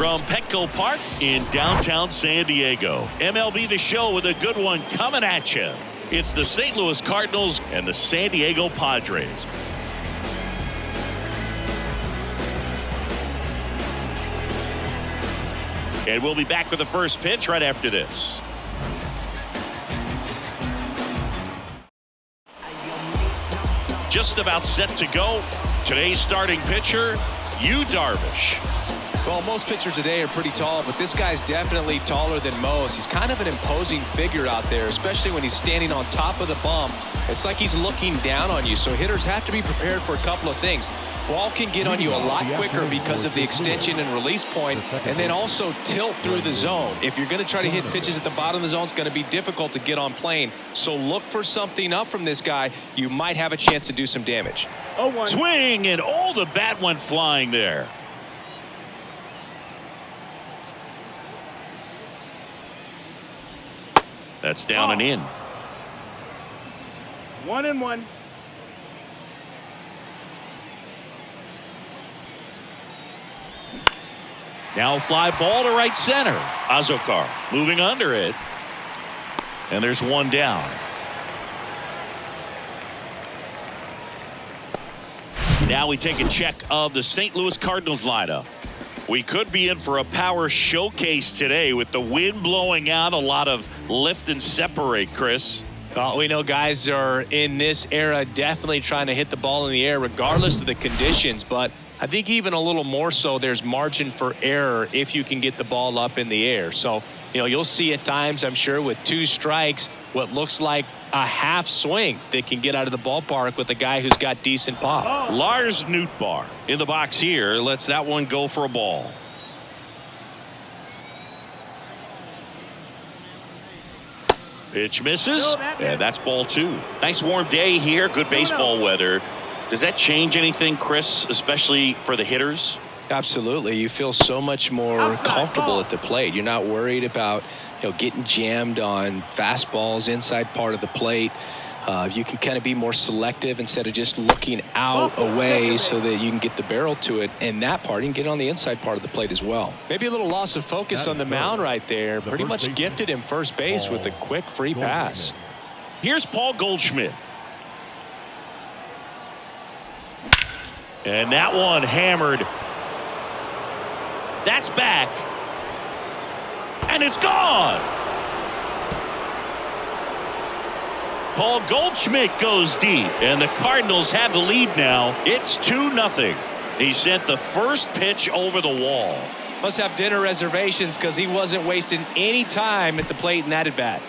from Petco Park in downtown San Diego. MLB The Show with a good one coming at you. It's the St. Louis Cardinals and the San Diego Padres. And we'll be back with the first pitch right after this. Just about set to go. Today's starting pitcher, Yu Darvish. Well, most pitchers today are pretty tall, but this guy's definitely taller than most. He's kind of an imposing figure out there, especially when he's standing on top of the bump. It's like he's looking down on you, so hitters have to be prepared for a couple of things. Ball can get on you a lot quicker because of the extension and release point, and then also tilt through the zone. If you're going to try to hit pitches at the bottom of the zone, it's going to be difficult to get on plane. So look for something up from this guy. You might have a chance to do some damage. Swing, and the bat went flying there. That's down and in. 1-1. Now fly ball to right center. Azokar moving under it. And there's one down. Now we take a check of the St. Louis Cardinals lineup. We could be in for a power showcase today with the wind blowing out, a lot of lift and separate, Chris. Well, we know guys are in this era definitely trying to hit the ball in the air regardless of the conditions, but I think even a little more so there's margin for error if you can get the ball up in the air. So, you'll see at times, I'm sure, with 2 strikes, what looks like a half swing that can get out of the ballpark with a guy who's got decent pop. Lars Nootbaar in the box here lets that one go for a ball. Pitch misses, and that's ball 2. Nice warm day here, good baseball weather. Does that change anything, Chris, especially for the hitters? Absolutely. You feel so much more comfortable at the plate. You're not worried about getting jammed on fastballs inside part of the plate. You can kind of be more selective instead of just looking out away so that you can get the barrel to it. And that part, you can get on the inside part of the plate as well. Maybe a little loss of focus on the mound right there. Pretty much gifted him first base with a quick free pass. Here's Paul Goldschmidt. And that one hammered. That's back. And it's gone. Paul Goldschmidt goes deep, and the Cardinals have the lead now. It's 2-0. He sent the first pitch over the wall. Must have dinner reservations because he wasn't wasting any time at the plate in that at bat.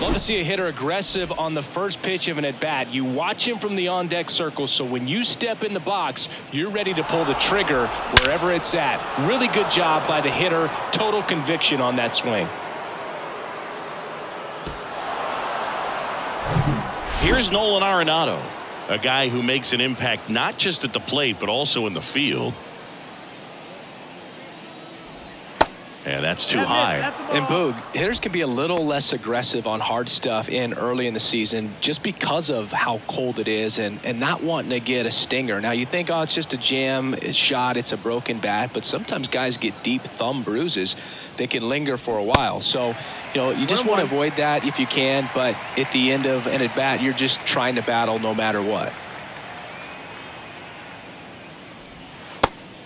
Love to see a hitter aggressive on the first pitch of an at-bat. You watch him from the on-deck circle, so when you step in the box, you're ready to pull the trigger wherever it's at. Really good job by the hitter. Total conviction on that swing. Here's Nolan Arenado, a guy who makes an impact not just at the plate, but also in the field. And that's too high. And Boog, hitters can be a little less aggressive on hard stuff early in the season just because of how cold it is and not wanting to get a stinger. Now you think, it's just a jam, it's shot, it's a broken bat, but sometimes guys get deep thumb bruises that can linger for a while. So, you just want to avoid that if you can, but at the end of an at bat, you're just trying to battle no matter what.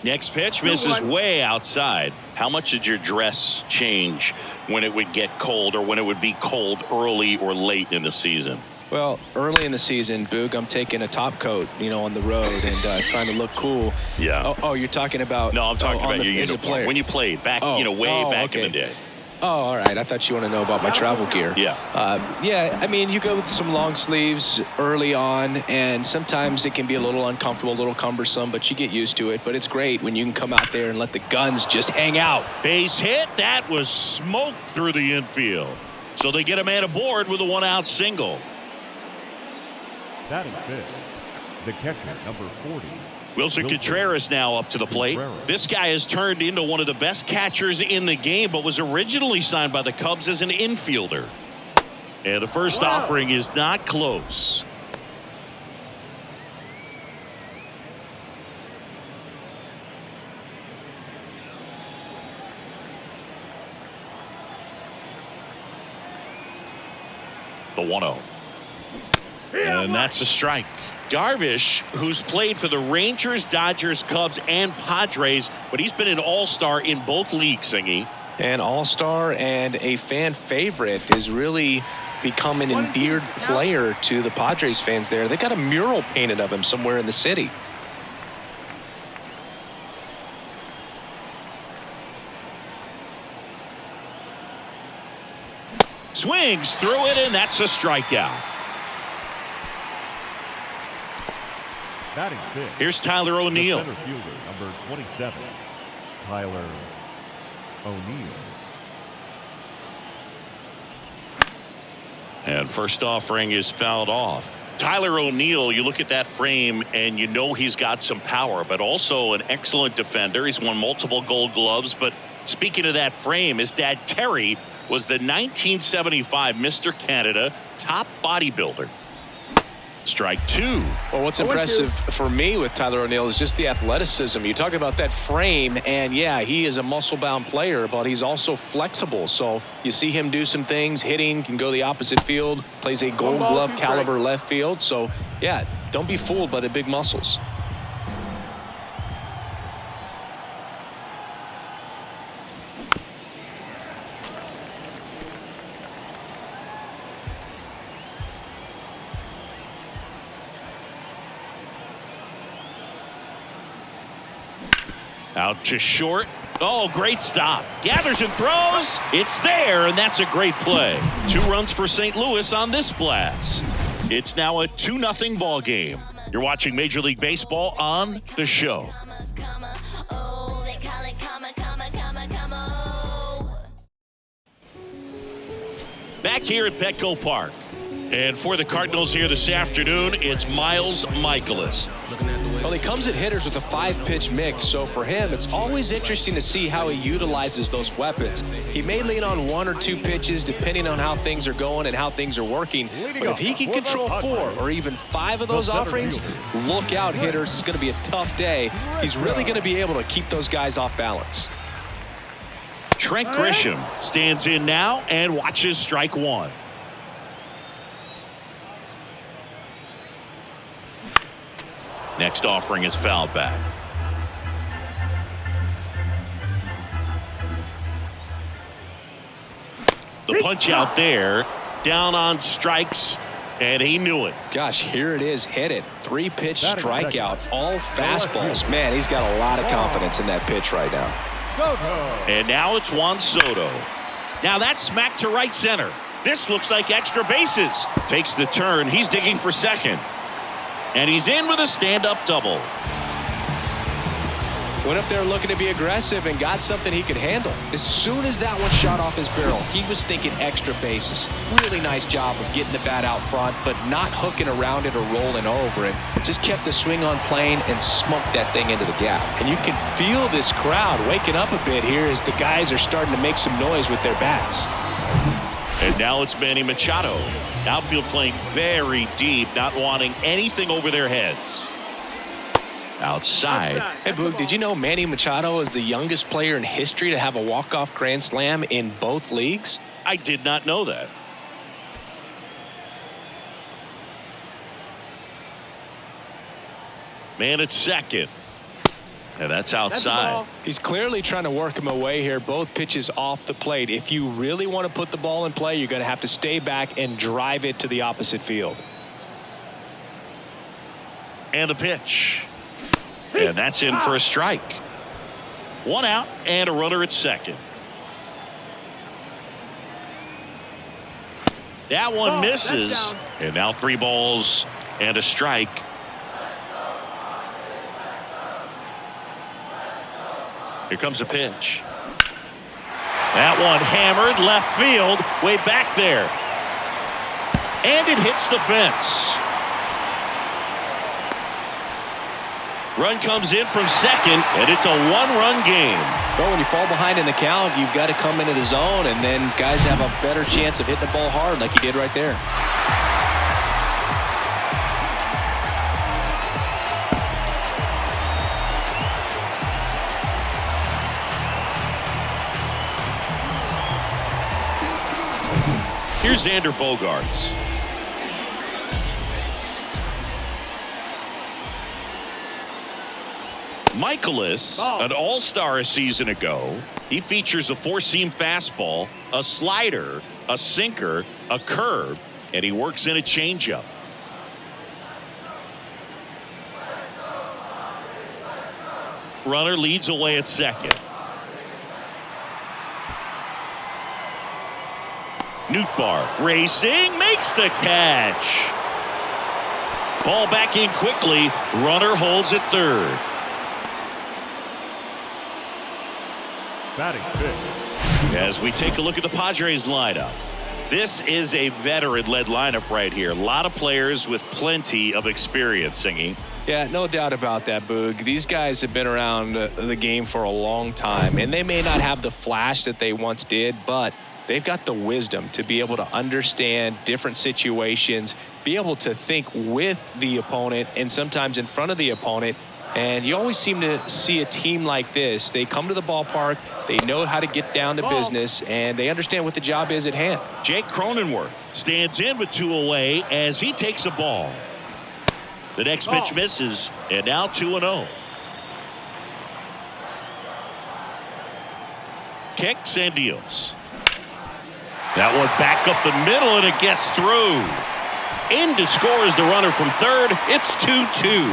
Next pitch misses way outside. How much did your dress change when it would get cold or when it would be cold early or late in the season? Well, early in the season, Boog, I'm taking a top coat, on the road and trying to look cool. Yeah. Oh, you're talking about? No, I'm talking about your uniform. When you played back, way back in the day. Oh, all right. I thought you want to know about my travel gear. Yeah. Yeah, I mean, you go with some long sleeves early on, and sometimes it can be a little uncomfortable, a little cumbersome, but you get used to it. But it's great when you can come out there and let the guns just hang out. Base hit. That was smoked through the infield. So they get a man aboard with a 1-out single. That is fifth. The catcher, number 40. Wilson Contreras now up to the plate. This guy has turned into one of the best catchers in the game, but was originally signed by the Cubs as an infielder. And the first offering is not close. The 1-0. And that's a strike. Darvish, who's played for the Rangers, Dodgers, Cubs, and Padres, but he's been an all-star in both leagues, Singy. An all-star and a fan favorite, has really become an endeared player to the Padres fans there. They got a mural painted of him somewhere in the city. Swings through it, and that's a strikeout. Batting fifth. Here's Tyler O'Neill. Center fielder, number 27, Tyler O'Neill. And first offering is fouled off. Tyler O'Neill, you look at that frame and you know he's got some power, but also an excellent defender. He's won multiple Gold Gloves. But speaking of that frame, his dad Terry was the 1975 Mr. Canada top bodybuilder. Strike two. Well, what's impressive for me with Tyler O'Neill is just the athleticism. You talk about that frame, and yeah, he is a muscle-bound player, but he's also flexible. So you see him do some things, hitting, can go the opposite field, plays a Gold Glove caliber left field. So yeah, don't be fooled by the big muscles. Out to short. Oh, great stop. Gathers and throws. It's there, and that's a great play. 2 runs for St. Louis on this blast. It's now a 2-0 ball game. You're watching Major League Baseball on The Show. Back here at Petco Park. And for the Cardinals here this afternoon, it's Miles Michaelis. Well, he comes at hitters with a 5-pitch mix, so for him, it's always interesting to see how he utilizes those weapons. He may lean on 1 or 2 pitches depending on how things are going and how things are working. But if he can control 4 or even 5 of those offerings, look out, hitters. It's going to be a tough day. He's really going to be able to keep those guys off balance. Trent Grisham stands in now and watches strike 1. Next offering is fouled back. The punch out there, down on strikes, and he knew it. Gosh, here it is, hit it. 3-pitch strikeout, all fastballs. Man, he's got a lot of confidence in that pitch right now. And now it's Juan Soto. Now that's smacked to right center. This looks like extra bases. Takes the turn. He's digging for second. And he's in with a stand-up double. Went up there looking to be aggressive and got something he could handle. As soon as that one shot off his barrel, he was thinking extra bases. Really nice job of getting the bat out front, but not hooking around it or rolling over it. Just kept the swing on plane and smoked that thing into the gap. And you can feel this crowd waking up a bit here as the guys are starting to make some noise with their bats. And now it's Manny Machado. Outfield playing very deep, not wanting anything over their heads. Outside. Hey, Boog, did you know Manny Machado is the youngest player in history to have a walk-off grand slam in both leagues? I did not know that. Man at second. And that's outside. He's clearly trying to work him away here. Both pitches off the plate. If you really want to put the ball in play, you're going to have to stay back and drive it to the opposite field. And the pitch. And that's in for a strike. 1 out and a runner at second. That one misses. And now 3 balls and a strike. Here comes a pitch. That one hammered left field, way back there. And it hits the fence. Run comes in from second, and it's a 1-run game. Well, when you fall behind in the count, you've got to come into the zone, and then guys have a better chance of hitting the ball hard like he did right there. Here's Xander Bogaerts. Michaelis, an all-star a season ago. He features a four-seam fastball, a slider, a sinker, a curve, and he works in a changeup. Runner leads away at second. Nootbaar racing, makes the catch. Ball back in quickly. Runner holds at third. Batting fifth. As we take a look at the Padres lineup. This is a veteran-led lineup right here. A lot of players with plenty of experience, Singy. Yeah, no doubt about that, Boog. These guys have been around the game for a long time, and they may not have the flash that they once did, but they've got the wisdom to be able to understand different situations, be able to think with the opponent and sometimes in front of the opponent. And you always seem to see a team like this. They come to the ballpark, they know how to get down to business, and they understand what the job is at hand. Jake Cronenworth stands in with two away as he takes a ball. The next pitch misses, and now 2-0. Kicks and deals. That one back up the middle, and it gets through. In to score is the runner from third. It's 2-2.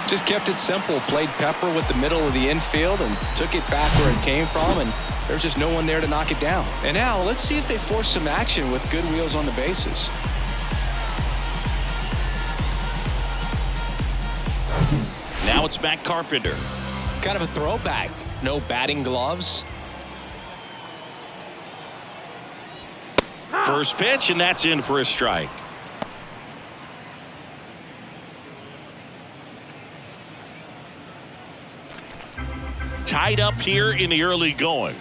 Just kept it simple, played pepper with the middle of the infield and took it back where it came from, and there's just no one there to knock it down. And now let's see if they force some action with good wheels on the bases. Now it's Matt Carpenter. Kind of a throwback. No batting gloves. First pitch, and that's in for a strike. Tied up here in the early going.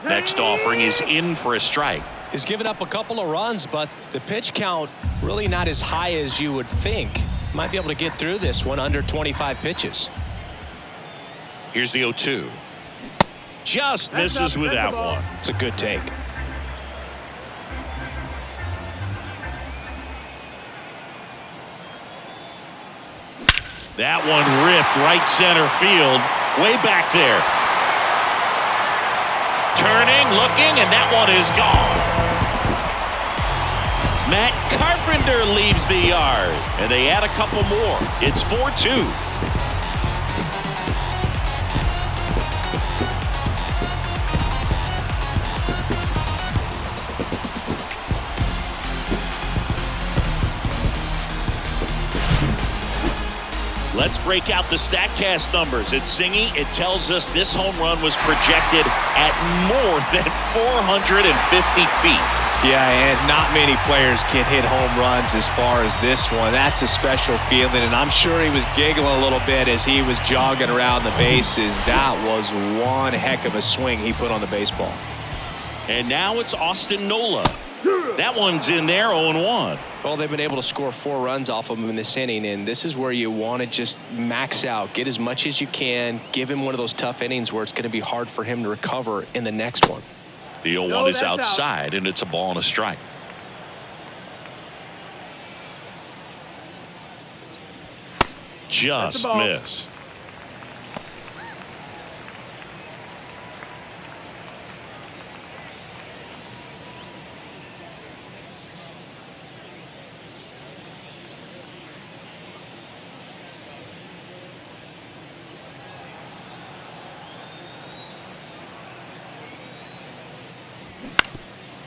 Next offering is in for a strike. He's given up a couple of runs, but the pitch count really not as high as you would think. Might be able to get through this one under 25 pitches. Here's the 0-2. Just misses with that one. It's a good take. That one ripped right center field, way back there. Turning, looking, and that one is gone. Matt Carpenter leaves the yard, and they add a couple more. It's 4-2. Let's break out the StatCast numbers. It's Singy. It tells us this home run was projected at more than 450 feet. Yeah, and not many players can hit home runs as far as this one. That's a special feeling, and I'm sure he was giggling a little bit as he was jogging around the bases. That was one heck of a swing he put on the baseball. And now it's Austin Nola. That one's in there, 0-1. Well, they've been able to score 4 runs off of him in this inning, and this is where you want to just max out, get as much as you can, give him one of those tough innings where it's going to be hard for him to recover in the next one. The 0-1 is outside, and it's a ball and a strike. Just missed.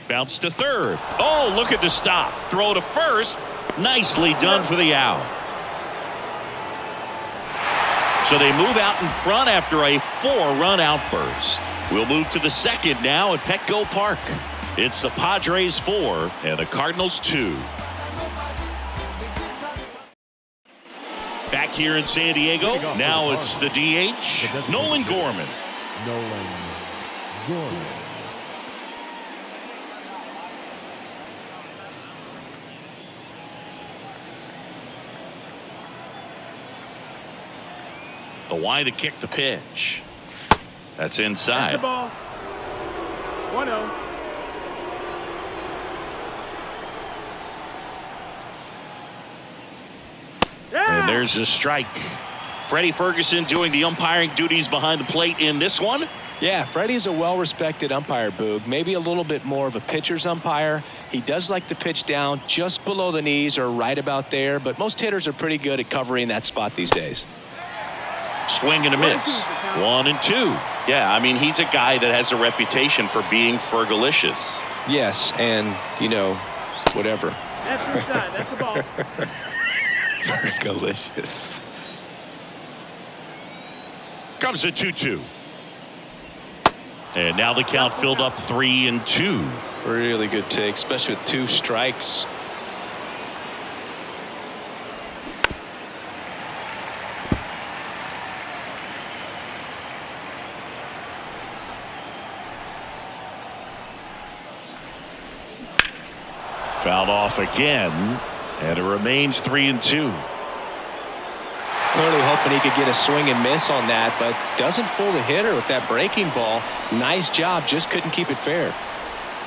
Bounce to third. Oh, look at the stop. Throw to first. Nicely done for the out. So they move out in front after a 4-run outburst. We'll move to the second now at Petco Park. It's the Padres 4 and the Cardinals 2. Back here in San Diego, now it's the DH, Nolan Gorman. Nolan Gorman. The wide to kick the pitch. That's inside. That's the ball. 1-0. And there's a strike. Freddie Ferguson doing the umpiring duties behind the plate in this one. Yeah, Freddie's a well-respected umpire, Boog. Maybe a little bit more of a pitcher's umpire. He does like to pitch down just below the knees or right about there, but most hitters are pretty good at covering that spot these days. Swing and a miss. 1-2. Yeah, I mean, he's a guy that has a reputation for being Fergalicious. Yes, and, you know, whatever. That's inside. That's the ball. Fergalicious. Comes a 2-2. And now the count filled up 3-2. Really good take, especially with 2 strikes. Fouled off again, and it remains 3-2. Clearly hoping he could get a swing and miss on that, but doesn't fool the hitter with that breaking ball. Nice job, just couldn't keep it fair.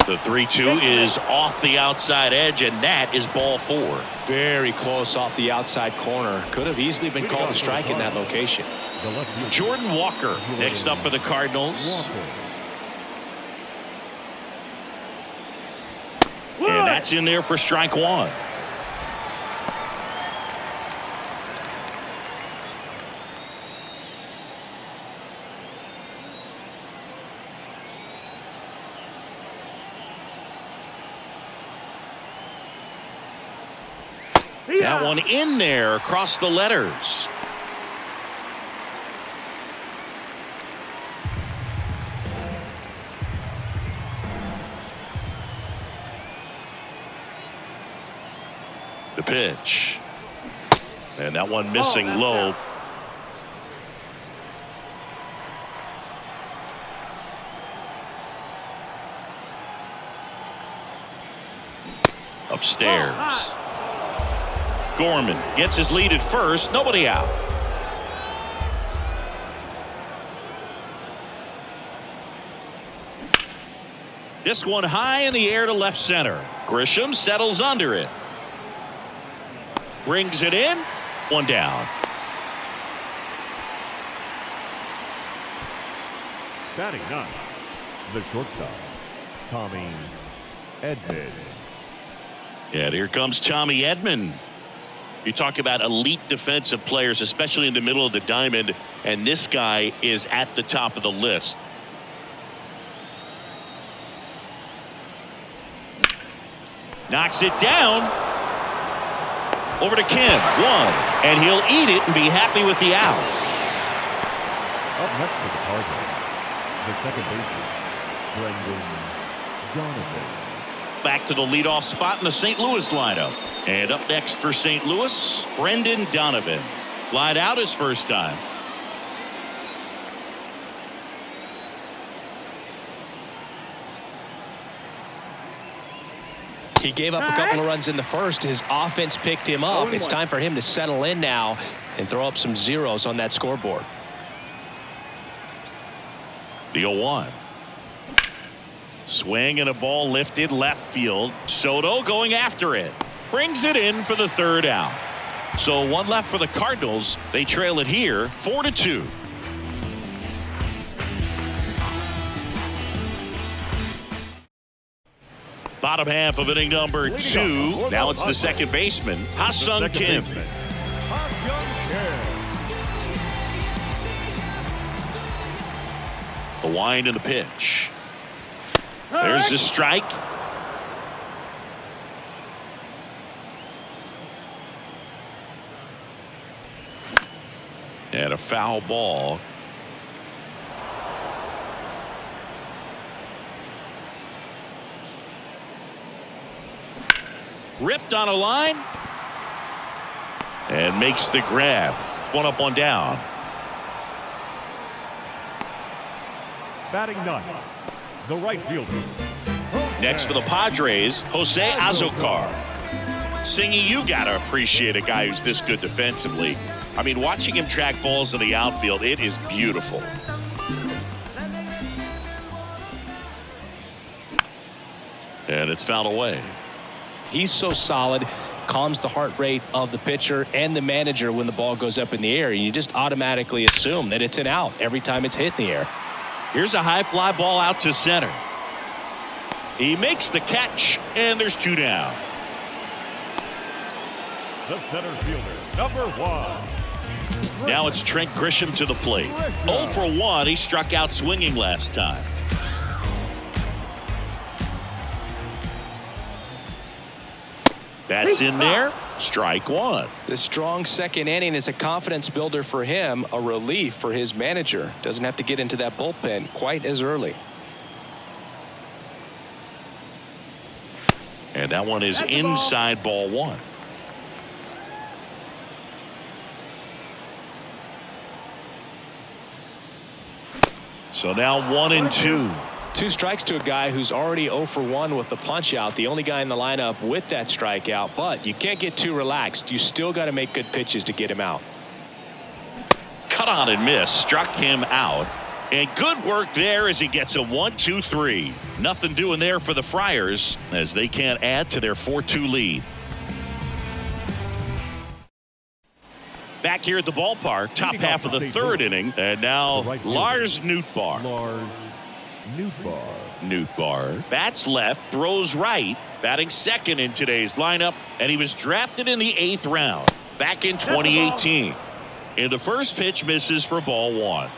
The 3-2 is off the outside edge, and that is ball 4. Very close off the outside corner. Could have easily been called a strike in that location. Jordan Walker next up for the Cardinals. And that's in there for strike 1. That one in there across the letters. The pitch. And that one missing low. Upstairs. Gorman gets his lead at first. Nobody out. This one high in the air to left center. Grisham settles under it. Brings it in. One down. Batting 9, the shortstop, Tommy Edman. And here comes Tommy Edman. You talk about elite defensive players, especially in the middle of the diamond, and this guy is at the top of the list. Knocks it down. Over to Kim. 1. And he'll eat it and be happy with the out. Up next for the Cardinals, the second baseman, Brendan Donovan. Back to the leadoff spot in the St. Louis lineup. And up next for St. Louis, Brendan Donovan. Flied out his first time. He gave up a couple of runs in the first. His offense picked him up. It's time for him to settle in now and throw up some zeros on that scoreboard. The 0-1. Swing and a ball lifted left field. Soto going after it. Brings it in for the third out. So one left for the Cardinals. They trail it here 4-2. Bottom half of inning number 2. Now it's the second baseman, Ha-Sung Kim. The wind and the pitch. There's the strike. And a foul ball. Ripped on a line. And makes the grab. One up, one down. Batting 9, the right fielder. Next for the Padres, Jose Azocar. Singy, you gotta appreciate a guy who's this good defensively. I mean, watching him track balls in the outfield, it is beautiful. And it's fouled away. He's so solid. calms the heart rate of the pitcher and the manager when the ball goes up in the air. You just automatically assume that it's an out every time it's hit in the air. Here's a high fly ball out to center. He makes the catch, and there's 2 down. The center fielder, number 1. Now it's Trent Grisham to the plate. 0 for 1. He struck out swinging last time. That's in there. Strike 1. The strong second inning is a confidence builder for him, a relief for his manager. Doesn't have to get into that bullpen quite as early. And that one is inside ball 1. So now 1-2. 2 strikes to a guy who's already 0 for 1 with the punch out. The only guy in the lineup with that strikeout, but you can't get too relaxed. You still got to make good pitches to get him out. Cut on and miss. Struck him out. And good work there as he gets a 1-2-3. Nothing doing there for the Friars as they can't add to their 4-2 lead. Back here at the ballpark, top half of the 3rd inning, and now Lars Nootbaar. Nootbaar bats left, throws right, batting second in today's lineup, and he was drafted in the 8th round back in 2018. And the first pitch misses for ball 1.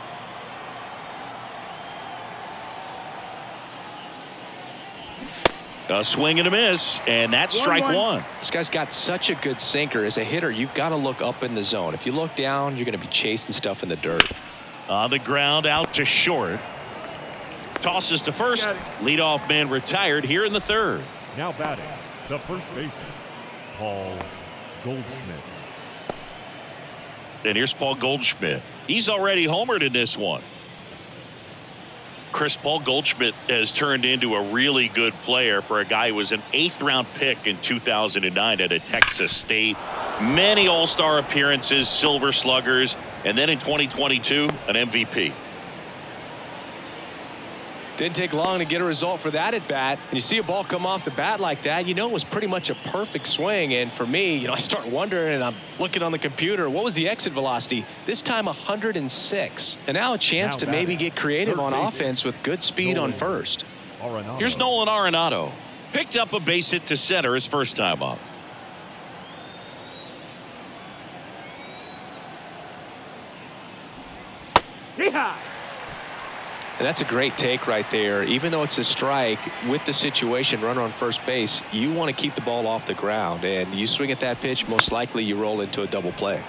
A swing and a miss, and that's strike 1. This guy's got such a good sinker. As a hitter, you've got to look up in the zone. If you look down, you're going to be chasing stuff in the dirt. On the ground, out to short. Tosses to first. Leadoff man retired here in the 3rd. Now batting, the first baseman, Paul Goldschmidt. And here's Paul Goldschmidt. He's already homered in this one. Paul Goldschmidt has turned into a really good player for a guy who was an 8th round pick in 2009 at Texas State. Many all-star appearances, silver sluggers, and then in 2022, an MVP. Didn't take long to get a result for that at bat. And you see a ball come off the bat like that, you know it was pretty much a perfect swing. And for me, I start wondering, and I'm looking on the computer, what was the exit velocity? This time 106. And now a chance to maybe get creative on offense with good speed on first. Here's Nolan Arenado. Picked up a base hit to center his first time up. Yeehaw! And that's a great take right there. Even though it's a strike, with the situation, runner on first base, you want to keep the ball off the ground. And you swing at that pitch, most likely you roll into a double play.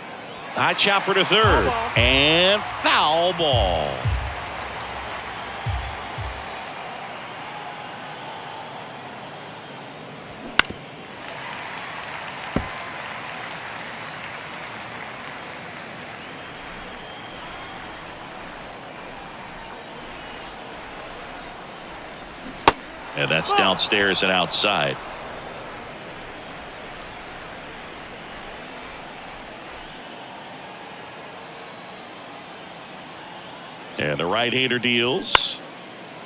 High chopper to 3rd. And foul ball. And that's downstairs and outside. And the right-hander deals.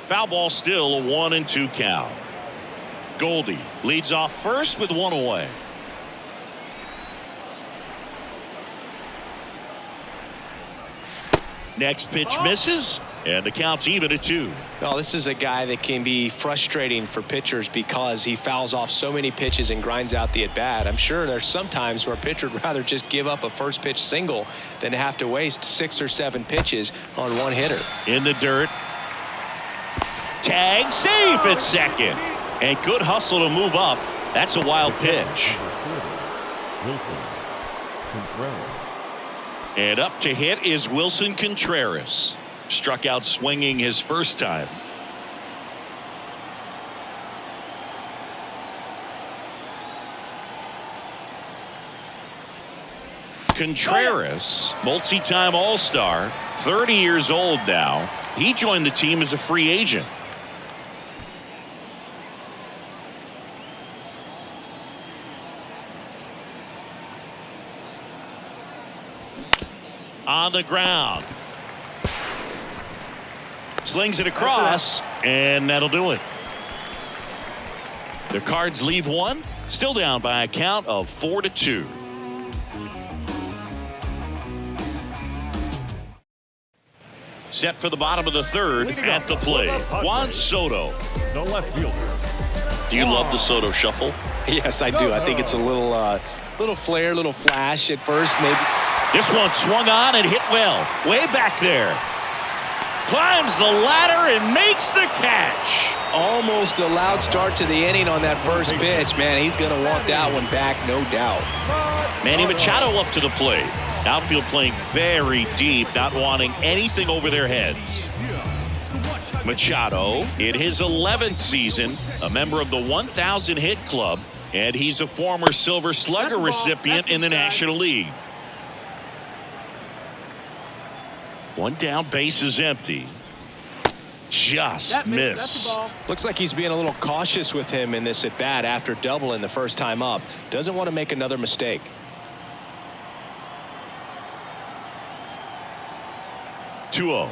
Foul ball, still a 1-2 count. Goldie leads off first with 1 away. Next pitch misses, and the count's even at 2. Well, this is a guy that can be frustrating for pitchers because he fouls off so many pitches and grinds out the at-bat. I'm sure there's some times where a pitcher would rather just give up a first pitch single than have to waste 6 or 7 pitches on one hitter. In the dirt. Tag, safe at second. And good hustle to move up. That's a wild pitch. Wilson Contreras. And up to hit is Wilson Contreras. Struck out swinging his first time. Contreras, multi-time All-Star, 30 years old now. He joined the team as a free agent. On the ground. Slings it across, and that'll do it. The Cards leave 1. Still down by a count of 4-2. Set for the bottom of the third at the plate, Juan Soto. The left fielder. Do you love the Soto shuffle? Yes, I do. I think it's a little flair, little flash at first, maybe. This one swung on and hit well. Way back there. Climbs the ladder and makes the catch. Almost a loud start to the inning on that first pitch. Man, he's going to want that one back, no doubt. Manny Machado up to the plate. Outfield playing very deep, not wanting anything over their heads. Machado, in his 11th season, a member of the 1,000 hit club, and he's a former Silver Slugger recipient in the National League. One down, base is empty. Just missed. Looks like he's being a little cautious with him in this at bat after doubling the first time up. Doesn't want to make another mistake. Two-0.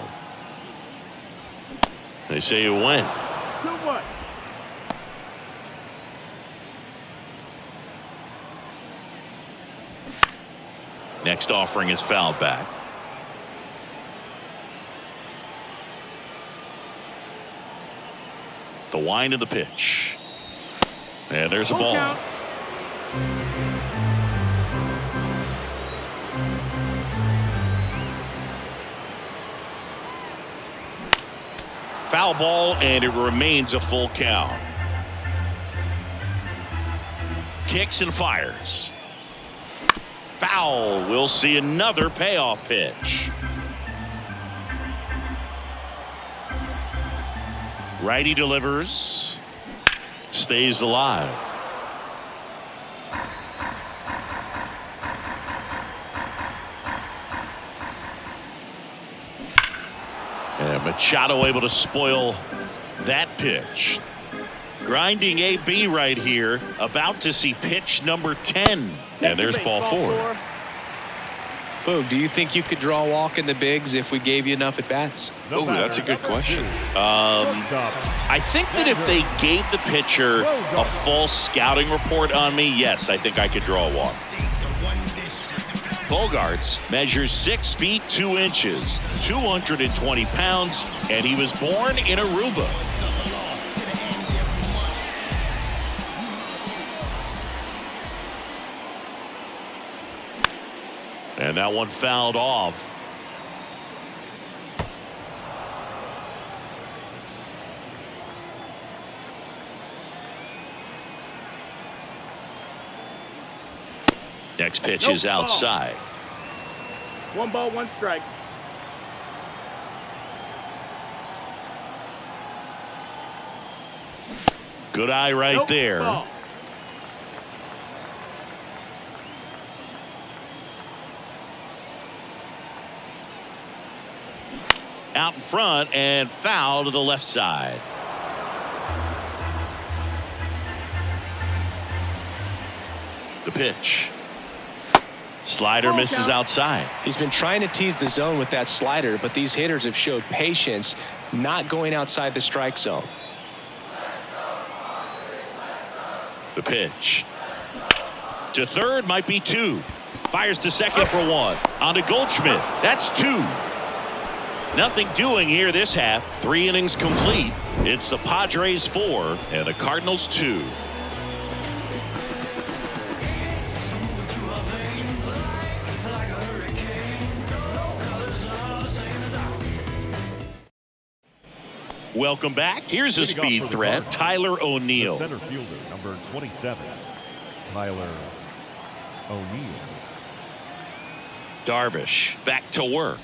They say you win. 2-1. Next offering is fouled back. The wind of the pitch. And there's a ball. Count. Foul ball, and it remains a full count. Kicks and fires. Foul. We'll see another payoff pitch. Righty delivers. Stays alive. And Machado able to spoil that pitch. Grinding AB right here. About to see pitch number 10. And there's ball four. Boog, do you think you could draw a walk in the bigs if we gave you enough at bats? Oh, that's a good question. I think that if they gave the pitcher a full scouting report on me, yes, I think I could draw a walk. Bogarts measures 6 feet 2 inches, 220 pounds, and he was born in Aruba. And that one fouled off. Next pitch is outside. 1 ball, 1 strike. Good eye right there. Ball. Out in front and foul to the left side. The pitch. Slider misses outside. He's been trying to tease the zone with that slider, but these hitters have showed patience, not going outside the strike zone. The pitch. To third, might be 2. Fires to second for 1. On to Goldschmidt. That's 2. Nothing doing here this half. 3 innings complete. It's the Padres 4 and the Cardinals 2. Welcome back. Here's a speed threat, Tyler O'Neill. Center fielder, number 27, Tyler O'Neill. Darvish back to work.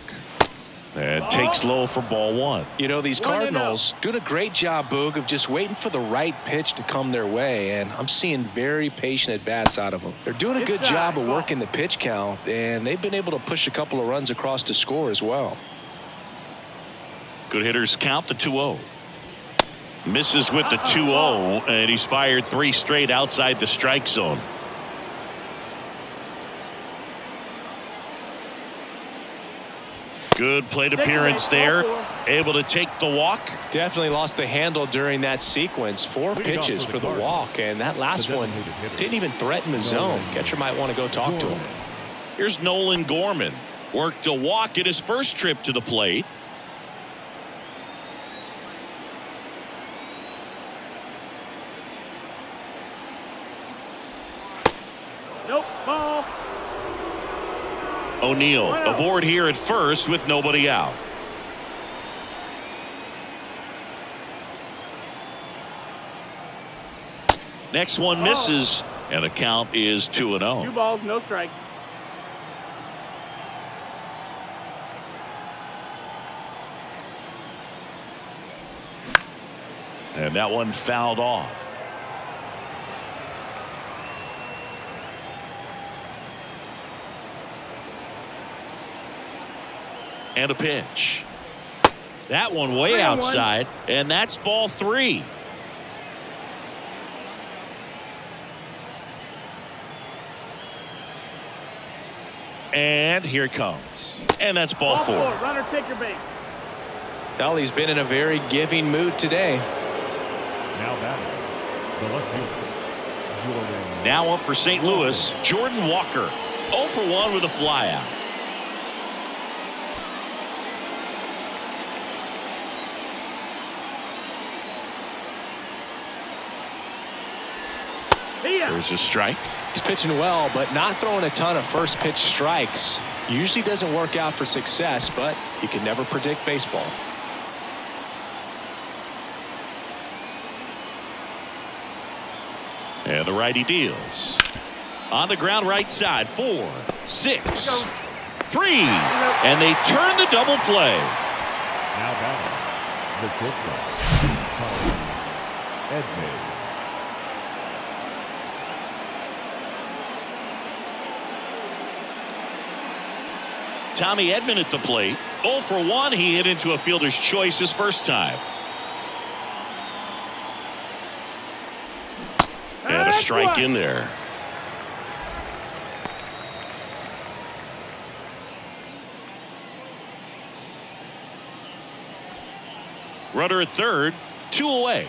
And takes low for ball 1. You know, these Cardinals doing a great job, Boog, of just waiting for the right pitch to come their way, and I'm seeing very patient at-bats out of them. They're doing a good job of working the pitch count, and they've been able to push a couple of runs across to score as well. Good hitters count the 2-0. Misses with the 2-0, and he's fired 3 straight outside the strike zone. Good plate appearance there. Able to take the walk. Definitely lost the handle during that sequence. 4 pitches for the walk, and that last one didn't even threaten the zone. Catcher might want to go talk to him. Here's Nolan Gorman. Worked a walk in his first trip to the plate. Nope, ball. O'Neill aboard here at first with nobody out. Next one misses, and the count is 2-0. 2 balls, no strikes. And that one fouled off. And a pitch. That one way outside, and that's ball 3. And here it comes. And that's ball 4. Runner, take your base. Well, he's been in a very giving mood today. Now batting, the left fielder, Jordan. Now up for St. Louis, Jordan Walker. 0 for 1 with a flyout. There's a strike. He's pitching well, but not throwing a ton of first pitch strikes. Usually doesn't work out for success, but you can never predict baseball. And the righty deals. On the ground right side. 4, 6, 3. And they turn the double play. Now batting, the shortstop, Edmund. Tommy Edman at the plate. 0 for 1. He hit into a fielder's choice his first time. And a strike in there. Runner at third. 2 away.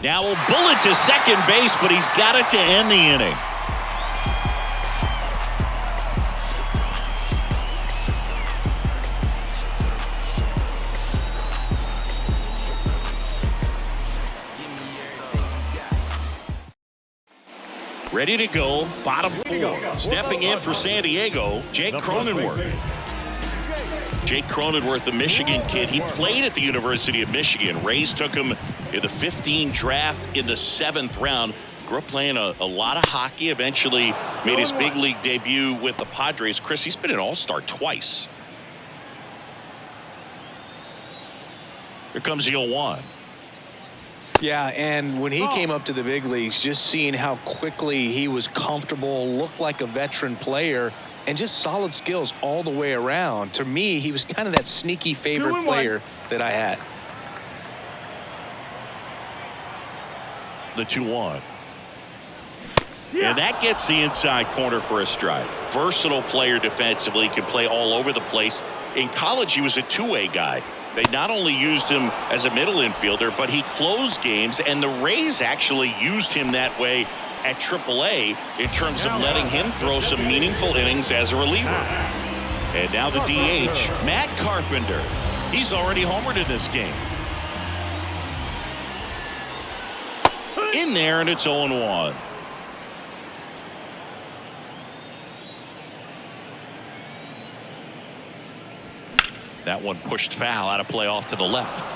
Now a bullet to second base, but he's got it to end the inning. Ready to go, bottom 4. Stepping in for San Diego, Jake Cronenworth. Jake Cronenworth, the Michigan kid. He played at the University of Michigan. Rays took him in the 15 draft in the 7th round. Grew up playing a lot of hockey. Eventually made his big league debut with the Padres. Chris, he's been an all-star twice. Here comes the 0-1. Yeah, and when he came up to the big leagues, just seeing how quickly he was comfortable, looked like a veteran player, and just solid skills all the way around. To me, he was kind of that sneaky favorite player that I had. The 2-1. And that gets the inside corner for a strike. Versatile player defensively, can play all over the place. In college, he was a two-way guy. They not only used him as a middle infielder, but he closed games, and the Rays actually used him that way at AAA in terms of letting him throw some meaningful innings as a reliever. And now the DH, Matt Carpenter. He's already homered in this game. In there, and it's 0-1. That one pushed foul, out of play off to the left.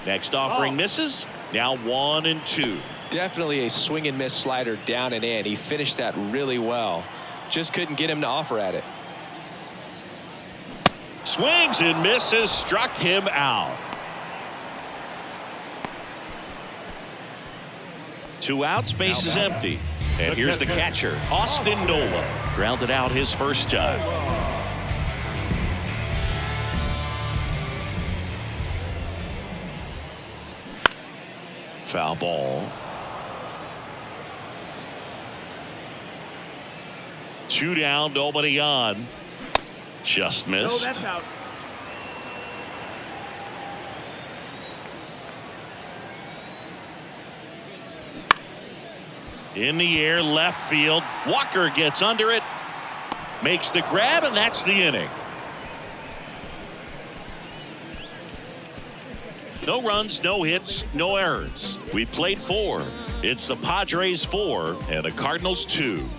Next offering misses. Now 1-2. Definitely a swing and miss slider down and in. He finished that really well. Just couldn't get him to offer at it. Swings and misses, struck him out. 2 outs, base is empty. And here's the catcher, Austin Nola. Grounded out his first time. Foul ball. 2 down, nobody on. Just No, missed. that's out. In the air, left field. Walker gets under it, makes the grab, and that's the inning. No runs, no hits, no errors. We played 4. It's the Padres 4 and the Cardinals 2.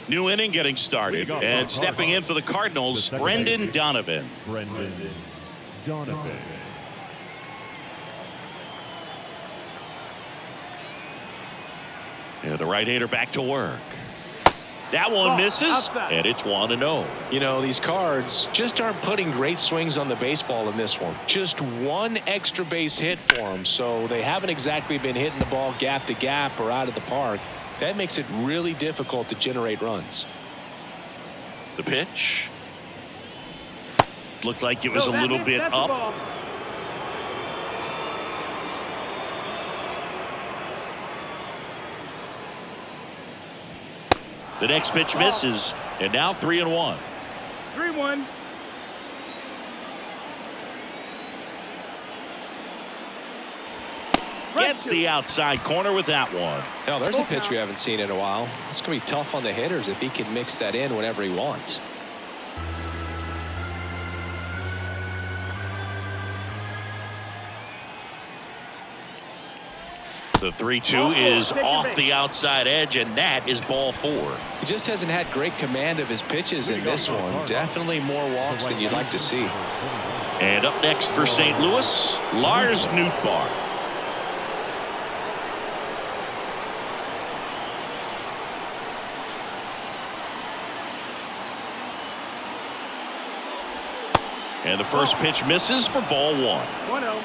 New inning getting started, and stepping in for the Cardinals, Brendan Donovan. Brendan Donovan. And the right-hander back to work. That one misses, outside. and it's 1-0. You know, these Cards just aren't putting great swings on the baseball in this one. Just one extra base hit for them, so they haven't exactly been hitting the ball gap to gap or out of the park. That makes it really difficult to generate runs. The pitch. Looked like it was No, a that little hits, bit that's the up. ball. The next pitch misses, and now 3-1. 3-1. Gets the outside corner with that one. Now, there's a pitch we haven't seen in a while. It's going to be tough on the hitters if he can mix that in whenever he wants. The 3-2 is off the outside edge, and that is ball 4. He just hasn't had great command of his pitches in this one. Definitely more walks than you'd like to see. And up next for St. Louis, Lars Nootbaar. And the first pitch misses for ball 1. 1-0.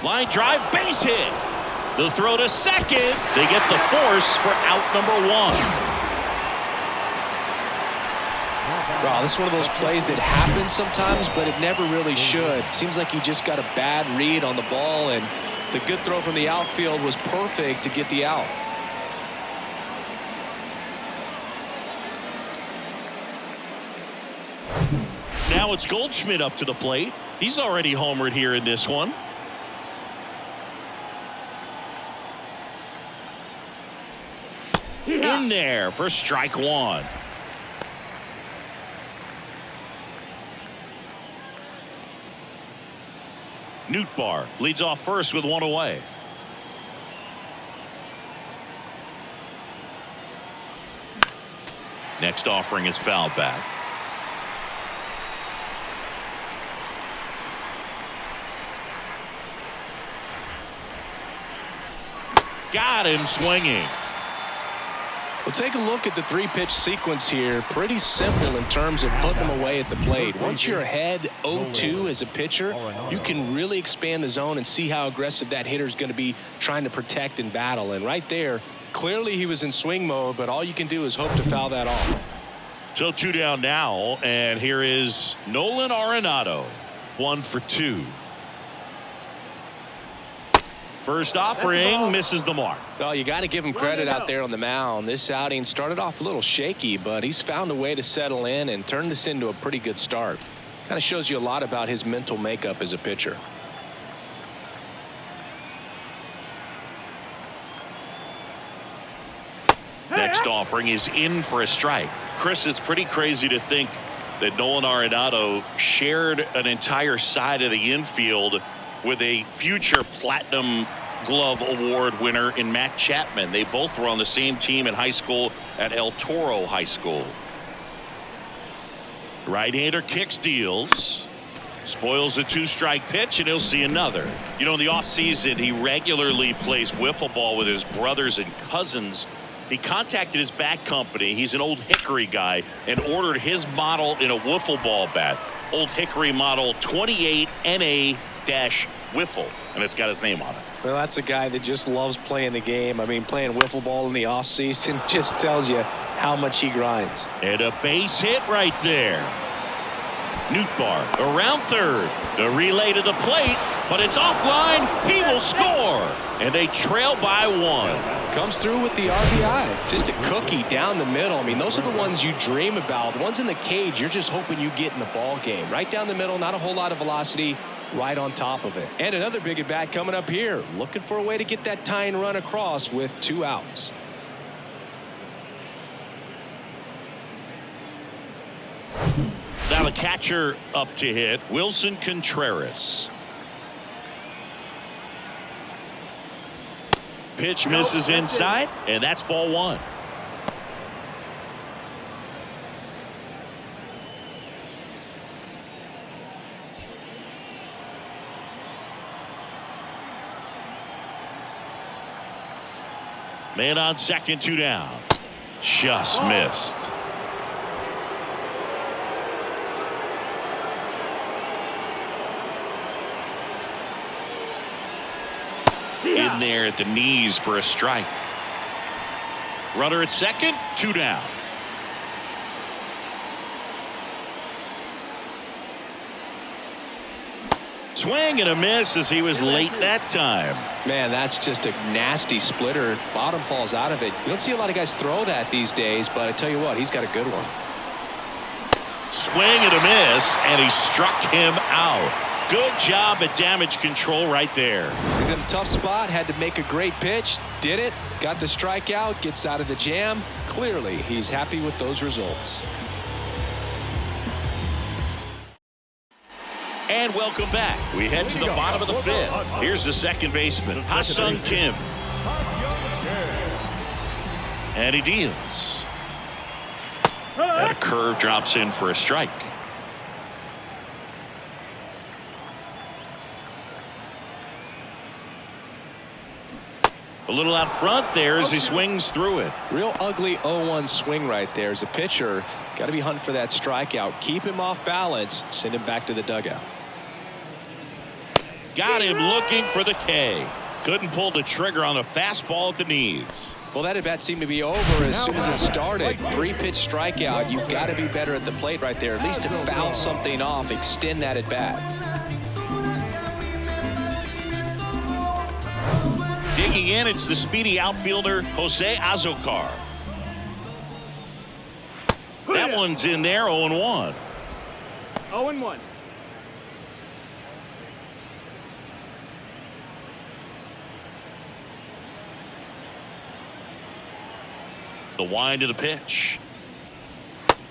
Line drive, base hit. The throw to second. They get the force for out number 1. Wow, this is one of those plays that happens sometimes, but it never really should. It seems like he just got a bad read on the ball, and the good throw from the outfield was perfect to get the out. Now it's Goldschmidt up to the plate. He's already homered here in this one. In there for strike 1. Nootbaar leads off first with 1 away. Next offering is fouled back. Got him swinging. Well, take a look at the 3-pitch sequence here. Pretty simple in terms of putting them away at the plate. Once you're ahead 0-2 as a pitcher, you can really expand the zone and see how aggressive that hitter is going to be trying to protect and battle. And right there, clearly he was in swing mode, but all you can do is hope to foul that off. So 2 down now, and here is Nolan Arenado. 1 for 2. First offering misses the mark. Well, you got to give him credit out there on the mound. This outing started off a little shaky, but he's found a way to settle in and turn this into a pretty good start. Kind of shows you a lot about his mental makeup as a pitcher. Next offering is in for a strike. Chris, it's pretty crazy to think that Nolan Arenado shared an entire side of the infield with a future Platinum Glove Award winner in Matt Chapman. They both were on the same team in high school at El Toro High School. Right-hander kicks, deals. Spoils the 2-strike pitch, and he'll see another. You know, in the offseason, he regularly plays wiffle ball with his brothers and cousins. He contacted his bat company. He's an Old Hickory guy, and ordered his model in a wiffle ball bat. Old Hickory model 28 NA-2. Wiffle, and it's got his name on it. Well, that's a guy that just loves playing the game. I mean, playing wiffle ball in the offseason just tells you how much he grinds. And a base hit right there. Nootbaar around third. The relay to the plate, but it's offline. He will score. And they trail by 1. Comes through with the RBI. Just a cookie down the middle. I mean, those are the ones you dream about. The ones in the cage, you're just hoping you get in the ball game. Right down the middle, not a whole lot of velocity. Right on top of it. And another big at bat coming up here. Looking for a way to get that tying run across with 2 outs. Now the catcher up to hit, Wilson Contreras. Pitch misses inside, and that's ball 1. Man on second, 2 down. Just missed. In there at the knees for a strike. Runner at second, 2 down. Swing and a miss as he was late that time. Man, that's just a nasty splitter. Bottom falls out of it. You don't see a lot of guys throw that these days, but I tell you what, he's got a good one. Swing and a miss, and he struck him out. Good job at damage control right there. He's in a tough spot, had to make a great pitch, did it, got the strikeout, gets out of the jam. Clearly, he's happy with those results. And welcome back. We head to the bottom of the 5th. Here's the second baseman, Ha-Sung Kim. And he deals. And a curve drops in for a strike. A little out front there as he swings through it. Real ugly 0-1 swing right there. As a pitcher, got to be hunting for that strikeout. Keep him off balance. Send him back to the dugout. Got him looking for the K. Couldn't pull the trigger on the fastball at the knees. Well, that at bat seemed to be over as soon as it started. 3-pitch strikeout. You've got to be better at the plate right there. At least to foul something off. Extend that at bat. Digging in, it's the speedy outfielder, Jose Azocar. That one's in there, 0-1. 0-1. The wind of the pitch.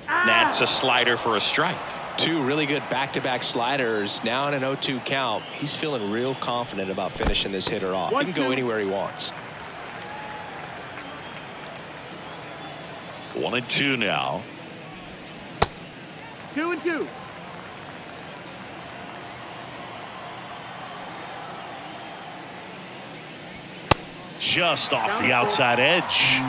That's a slider for a strike. 2 really good back-to-back sliders. Now in an 0-2 count. He's feeling real confident about finishing this hitter off. He can go anywhere he wants. 1-2 now. 2-2. Just off the outside edge.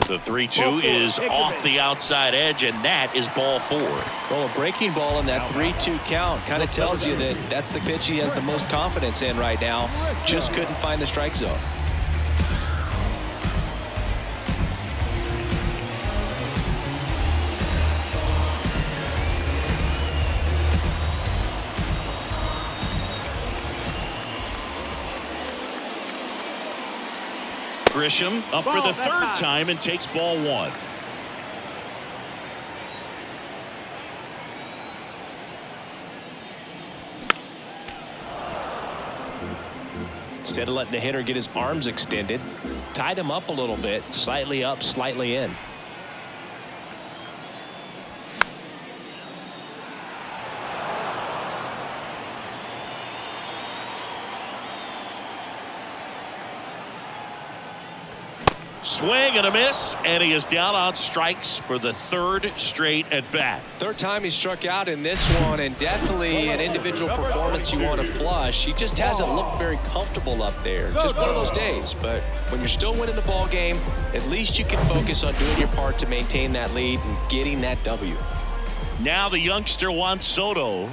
The 3-2 is off the outside edge, and that is ball 4. Well, a breaking ball in that 3-2 count kind of tells you that that's the pitch he has the most confidence in right now. Just couldn't find the strike zone. Grisham up for the 3rd time and takes ball 1. Instead of letting the hitter get his arms extended, tied him up a little bit, slightly up, slightly in. Swing and a miss, and he is down on strikes for the 3rd straight at bat. 3rd time he struck out in this one, and definitely an individual performance you want to flush. He just hasn't looked very comfortable up there. Just one of those days. But when you're still winning the ball game, at least you can focus on doing your part to maintain that lead and getting that W. Now the youngster Juan Soto.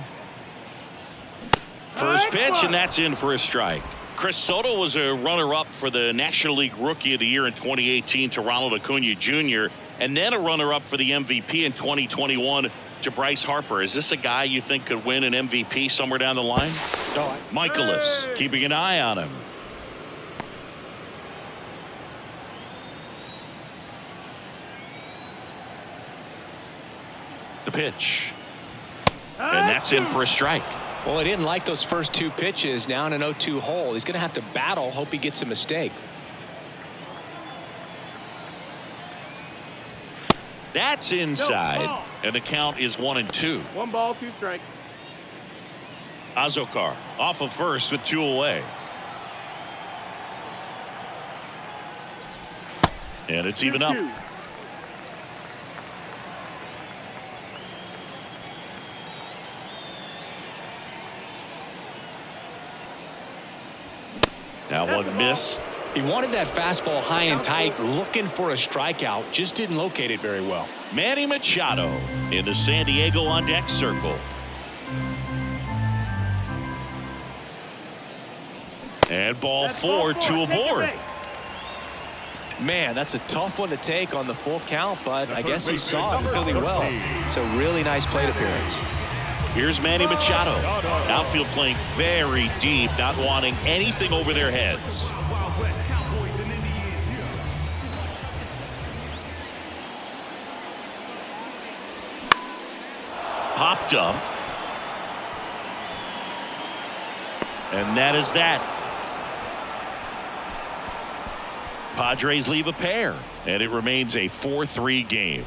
First pitch, and that's in for a strike. Chris Soto was a runner-up for the National League Rookie of the Year in 2018 to Ronald Acuna Jr., and then a runner-up for the MVP in 2021 to Bryce Harper. Is this a guy you think could win an MVP somewhere down the line? Michaelis keeping an eye on him. The pitch. And that's in for a strike. Well, he didn't like those first two pitches. Now in an 0-2 hole. He's going to have to battle. Hope he gets a mistake. That's inside. And the count is 1-2. 1 ball, 2 strikes. Azokar off of first with 2 away. And it's even up. 2-2. That one missed. He wanted that fastball high and tight, looking for a strikeout. Just didn't locate it very well. Manny Machado in the San Diego on deck circle. And ball 4, 2 aboard. Man, that's a tough one to take on the full count, but I guess he saw it really well. It's a really nice plate appearance. Here's Manny Machado. Outfield playing very deep, not wanting anything over their heads. Popped up. And that is that. Padres leave a pair, and it remains a 4-3 game.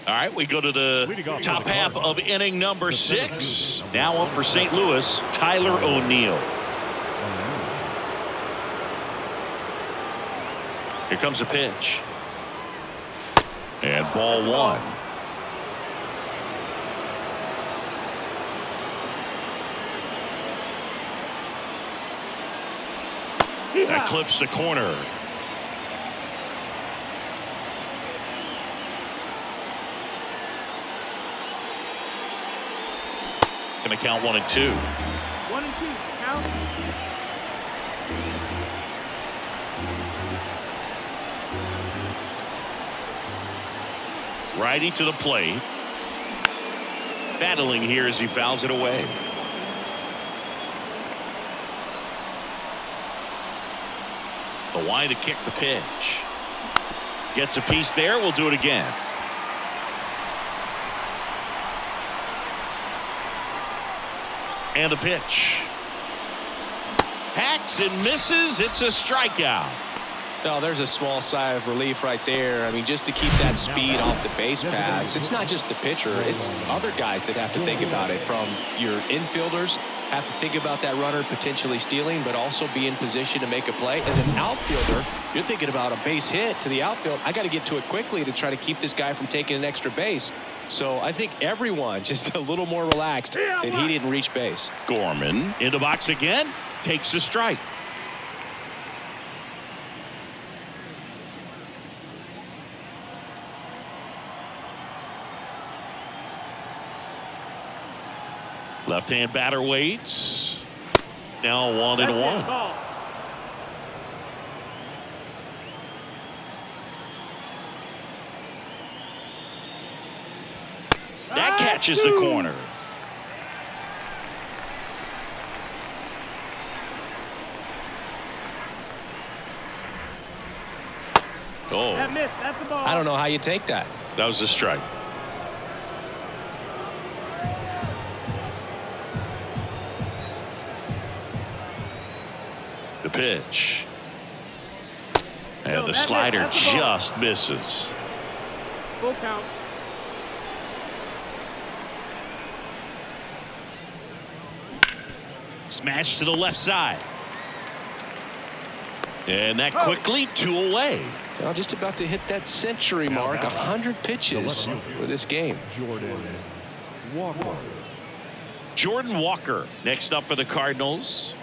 All right, we go to the top half of inning number 6. Now up for St. Louis, Tyler O'Neill. Here comes a pitch. And ball 1. That clips the corner. Going to count 1-2. 1-2. Count. Righty to the plate. Battling here as he fouls it away. The line to kick the pitch. Gets a piece there. We'll do it again. And the pitch. Hacks and misses. It's a strikeout. No, there's a small sigh of relief right there. I mean, just to keep that speed off the base paths. It's not just the pitcher. It's other guys that have to think about it. From your infielders have to think about that runner potentially stealing, but also be in position to make a play. As an outfielder, you're thinking about a base hit to the outfield. I got to get to it quickly to try to keep this guy from taking an extra base. So I think everyone just a little more relaxed that he didn't reach base. Gorman in the box again. Takes the strike. Left-hand batter waits. Now 1-1. That catches the corner. Oh. That missed. That's the ball. I don't know how you take that. That was a strike. The pitch. And the slider just misses. Full count. Smash to the left side. And that quickly 2 away. Well, just about to hit that century mark. 100 pitches for this game. Jordan Walker. Jordan Walker next up for the Cardinals.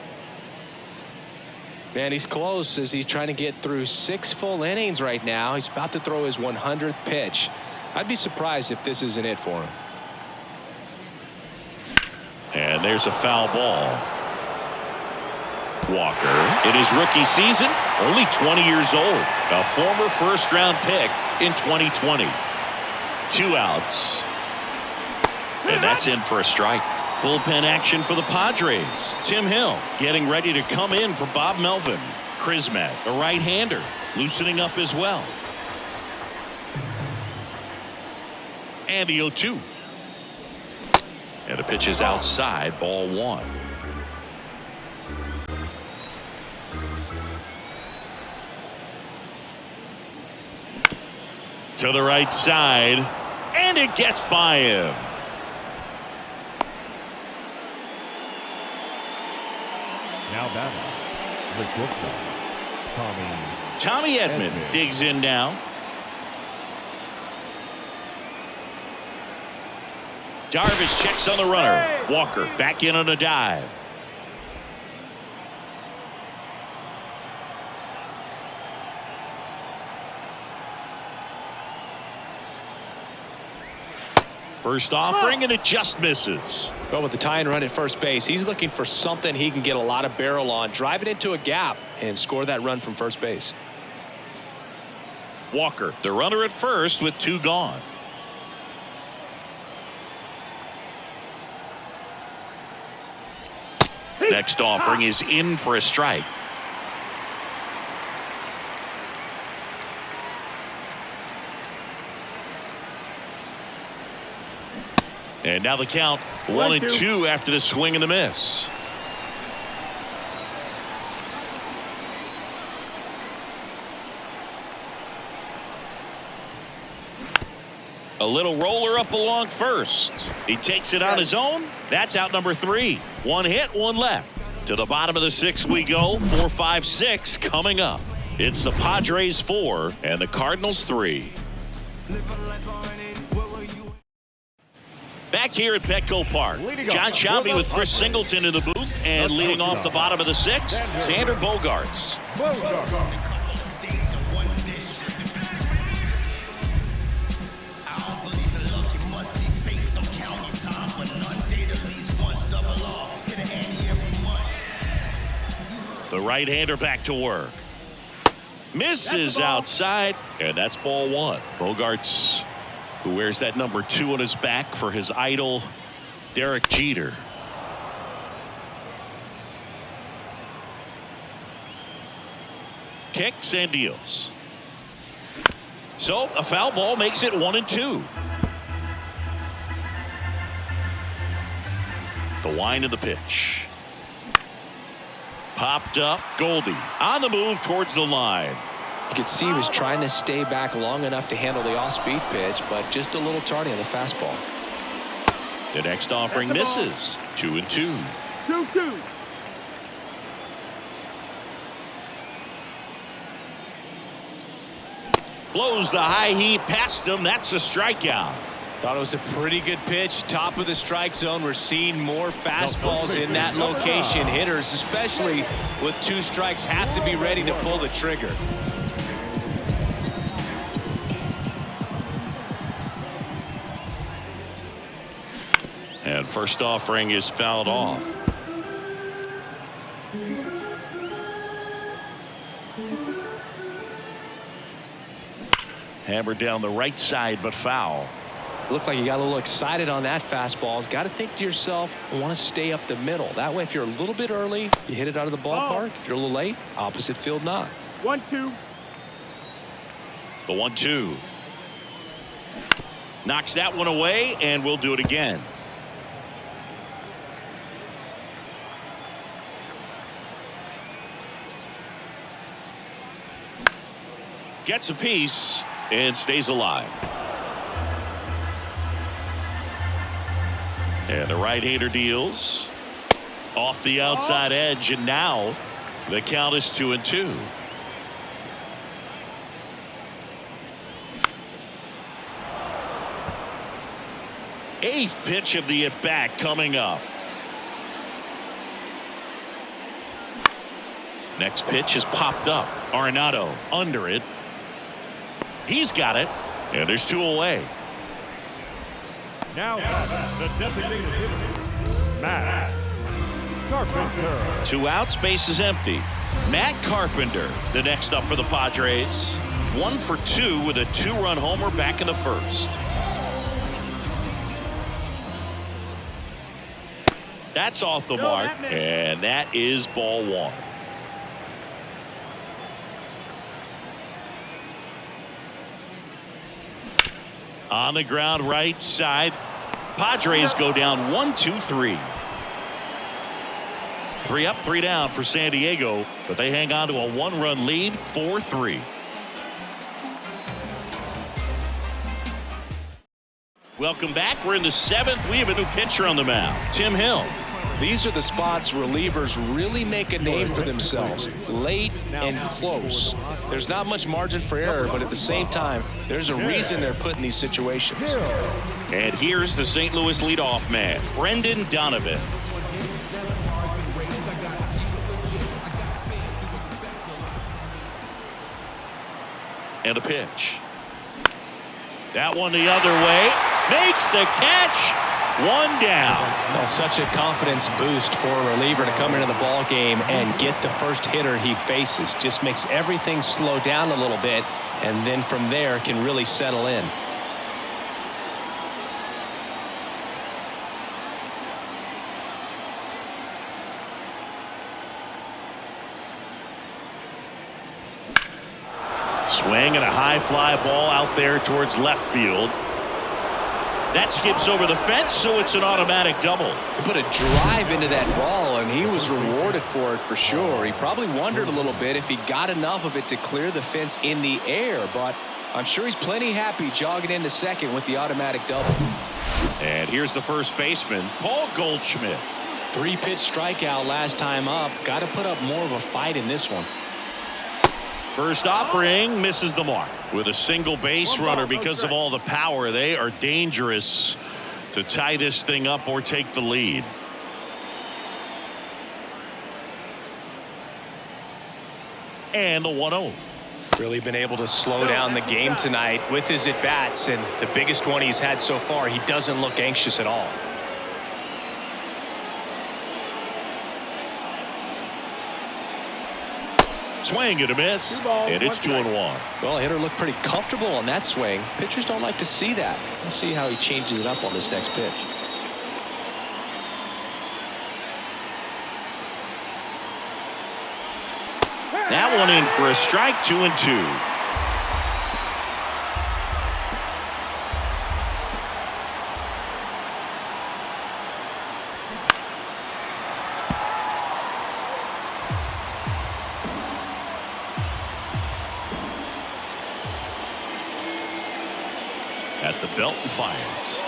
Man, he's close as he's trying to get through 6 full innings right now. He's about to throw his 100th pitch. I'd be surprised if this isn't it for him. And there's a foul ball. Walker, in his rookie season, only 20 years old, a former first-round pick in 2020. 2 outs. And that's in for a strike. Bullpen action for the Padres. Tim Hill getting ready to come in for Bob Melvin. Krismat, the right-hander, loosening up as well. And the 0-2. And the pitch is outside, ball 1. To the right side, and it gets by him. Now batting, the shortstop, Tommy Edman digs in now. Darvish checks on the runner. Walker back in on a dive. First offering, and it just misses. Well, with the tying run at first base, he's looking for something he can get a lot of barrel on, drive it into a gap, and score that run from first base. Walker, the runner at first with 2 gone. Next offering is in for a strike. And now the count 1-2 after the swing and the miss. A little roller up along first. He takes it on his own. That's out number 3. 1 hit, 1 left. To the bottom of the 6th we go. 4, 5, 6 coming up. It's the Padres 4 and the Cardinals 3. Back here at Petco Park, John Shelby with Chris Singleton in the booth, and leading off the bottom of the 6th, Xander Bogaerts. The right-hander back to work. Misses outside, and that's ball 1. Bogaerts, who wears that number 2 on his back for his idol, Derek Jeter. Kicks and deals. So a foul ball makes it 1-2. The wind of the pitch. Popped up. Goldie on the move towards the line. You could see he was trying to stay back long enough to handle the off-speed pitch, but just a little tardy on the fastball. The next offering misses. 2-2. 2-2. Blows the high heat past him. That's a strikeout. Thought it was a pretty good pitch. Top of the strike zone. We're seeing more fastballs in that location. Hitters, especially with 2 strikes, have to be ready to pull the trigger. And first offering is fouled off. Hammered down the right side, but foul. Looked like you got a little excited on that fastball. Got to think to yourself, I want to stay up the middle. That way, if you're a little bit early, you hit it out of the ballpark. If you're a little late, opposite field not. 1-2. The 1-2. Knocks that one away, and we'll do it again. Gets a piece and stays alive. And the right-hander deals off the outside edge, and now the count is 2-2. Eighth pitch of the at-bat coming up. Next pitch is popped up. Arenado under it. He's got it. And there's 2 away. Now the designated hitter, Matt Carpenter. 2 outs, base is empty. Matt Carpenter, the next up for the Padres. 1 for 2 with a 2-run homer back in the first. That's off the mark, and that is ball 1. On the ground right side. Padres go down 1-2-3. 3 up, 3 down for San Diego, but they hang on to a 1-run lead, 4-3. Welcome back. We're in the 7th. We have a new pitcher on the mound, Tim Hill. These are the spots relievers really make a name for themselves, late and close. There's not much margin for error, but at the same time, there's a reason they're put in these situations. And here's the St. Louis leadoff man, Brendan Donovan. And a pitch. That one the other way. Makes the catch. 1 down. Well, such a confidence boost for a reliever to come into the ball game and get the first hitter he faces. Just makes everything slow down a little bit, and then from there can really settle in. Swing and a high fly ball out there towards left field. That skips over the fence, so it's an automatic double. He put a drive into that ball, and he was rewarded for it for sure. He probably wondered a little bit if he got enough of it to clear the fence in the air, but I'm sure he's plenty happy jogging into second with the automatic double. And here's the first baseman, Paul Goldschmidt. 3-pitch strikeout last time up. Got to put up more of a fight in this one. First offering misses the mark. With a single base runner, because of all the power, they are dangerous to tie this thing up or take the lead. And the 1-0. Really been able to slow down the game tonight with his at-bats, and the biggest one he's had so far, he doesn't look anxious at all. Swing and a miss, and it's 2-1. Well, hitter looked pretty comfortable on that swing. Pitchers don't like to see that. We'll see how he changes it up on this next pitch. That one in for a strike, 2-2. At the belt and fires.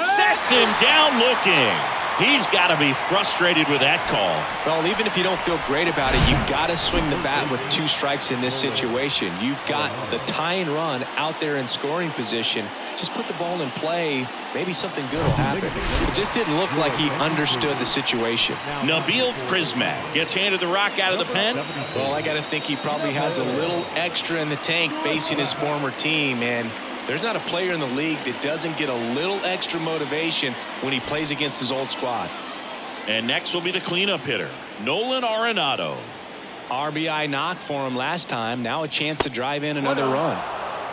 Sets him down looking. He's got to be frustrated with that call. Well, even if you don't feel great about it, you've got to swing the bat with 2 strikes in this situation. You've got the tying run out there in scoring position. Just put the ball in play. Maybe something good will happen. It just didn't look like he understood the situation. Nabil Prismac gets handed the rock out of the pen. Well, I got to think he probably has a little extra in the tank facing his former team, and there's not a player in the league that doesn't get a little extra motivation when he plays against his old squad. And next will be the cleanup hitter, Nolan Arenado. RBI knock for him last time. Now a chance to drive in another run.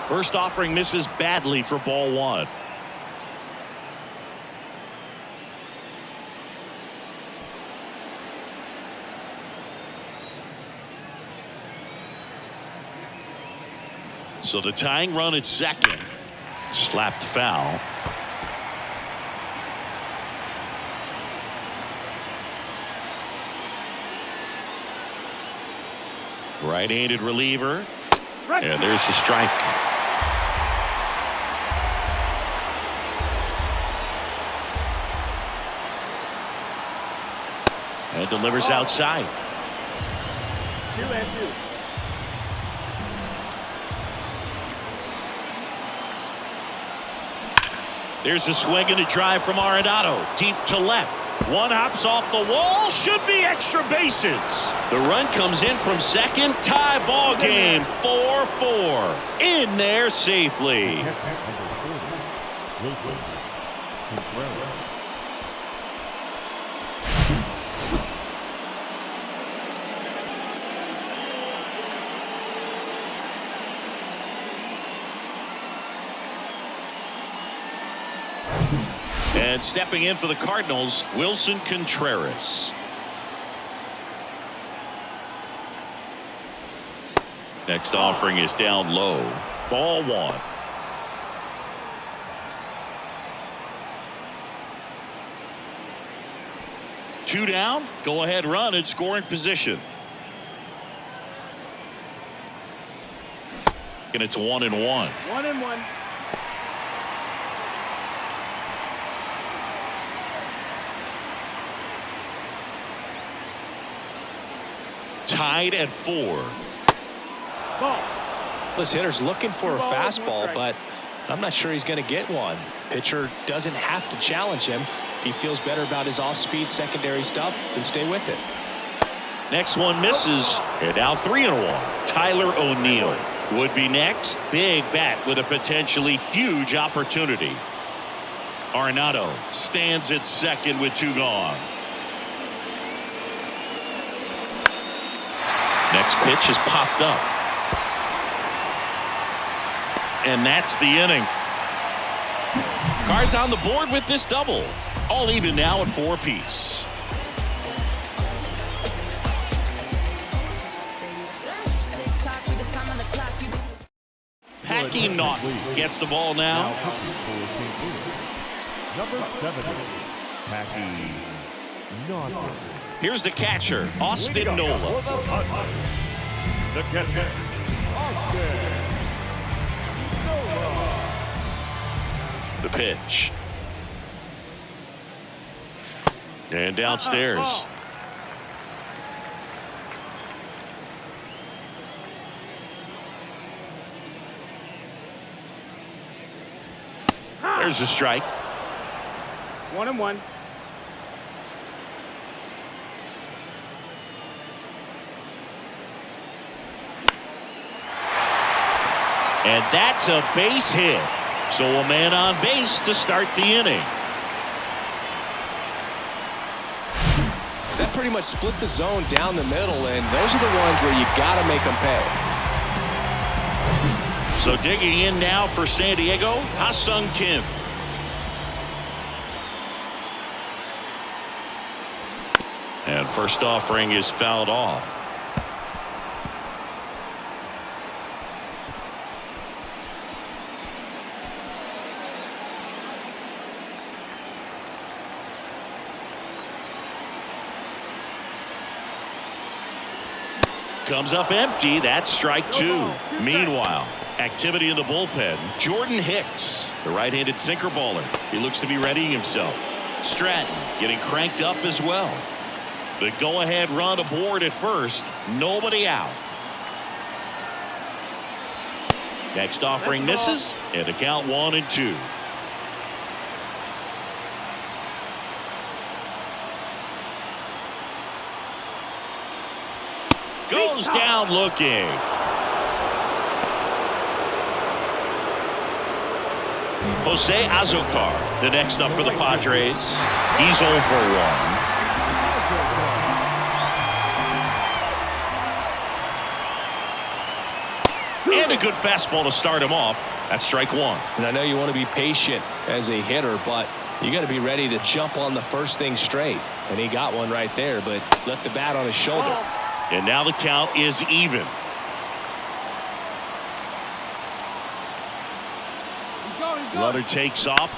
First offering misses badly for ball 1. So the tying run at second. Slapped foul. Right-handed reliever. And there's the strike. And delivers outside. 2-2. There's a swing and a drive from Arenado. Deep to left. One hops off the wall. Should be extra bases. The run comes in from second. Tie ball game. 4-4. In there safely. Wilson Contreras. And stepping in for the Cardinals, Wilson Contreras. Next offering is down low. Ball one. Two down. Go ahead run in scoring position. And it's 1-1. 1-1. Tied at 4. Ball. This hitter's looking for a fastball, but I'm not sure he's going to get one. Pitcher doesn't have to challenge him. If he feels better about his off-speed secondary stuff, then stay with it. Next one misses. And now 3-1. Tyler O'Neill would be next. Big bat with a potentially huge opportunity. Arenado stands at second with 2 gone. Next pitch is popped up. And that's the inning. Cards on the board with this double. All even now at 4 apiece. Packy Naughton gets the ball now. Number 70, Packy Naughton. Here's the catcher, Austin Nola. The catcher, Austin Nola. The pitch. And downstairs. There's a strike. 1-1. And that's a base hit. So a man on base to start the inning. That pretty much split the zone down the middle, and those are the ones where you got to make them pay. So digging in now for San Diego, Ha-Sung Kim. And first offering is fouled off. Comes up empty. That's strike 2. Meanwhile, activity in the bullpen. Jordan Hicks, the right-handed sinker baller. He looks to be readying himself. Stratton getting cranked up as well. The go-ahead run aboard at first. Nobody out. Next offering misses, and the count 1-2. Goes down looking. Jose Azocar, the next up for the Padres. He's 0 for 1. And a good fastball to start him off. That's strike 1. And I know you want to be patient as a hitter, but you got to be ready to jump on the first thing straight. And he got one right there, but left the bat on his shoulder. And now the count is even. Runner takes off,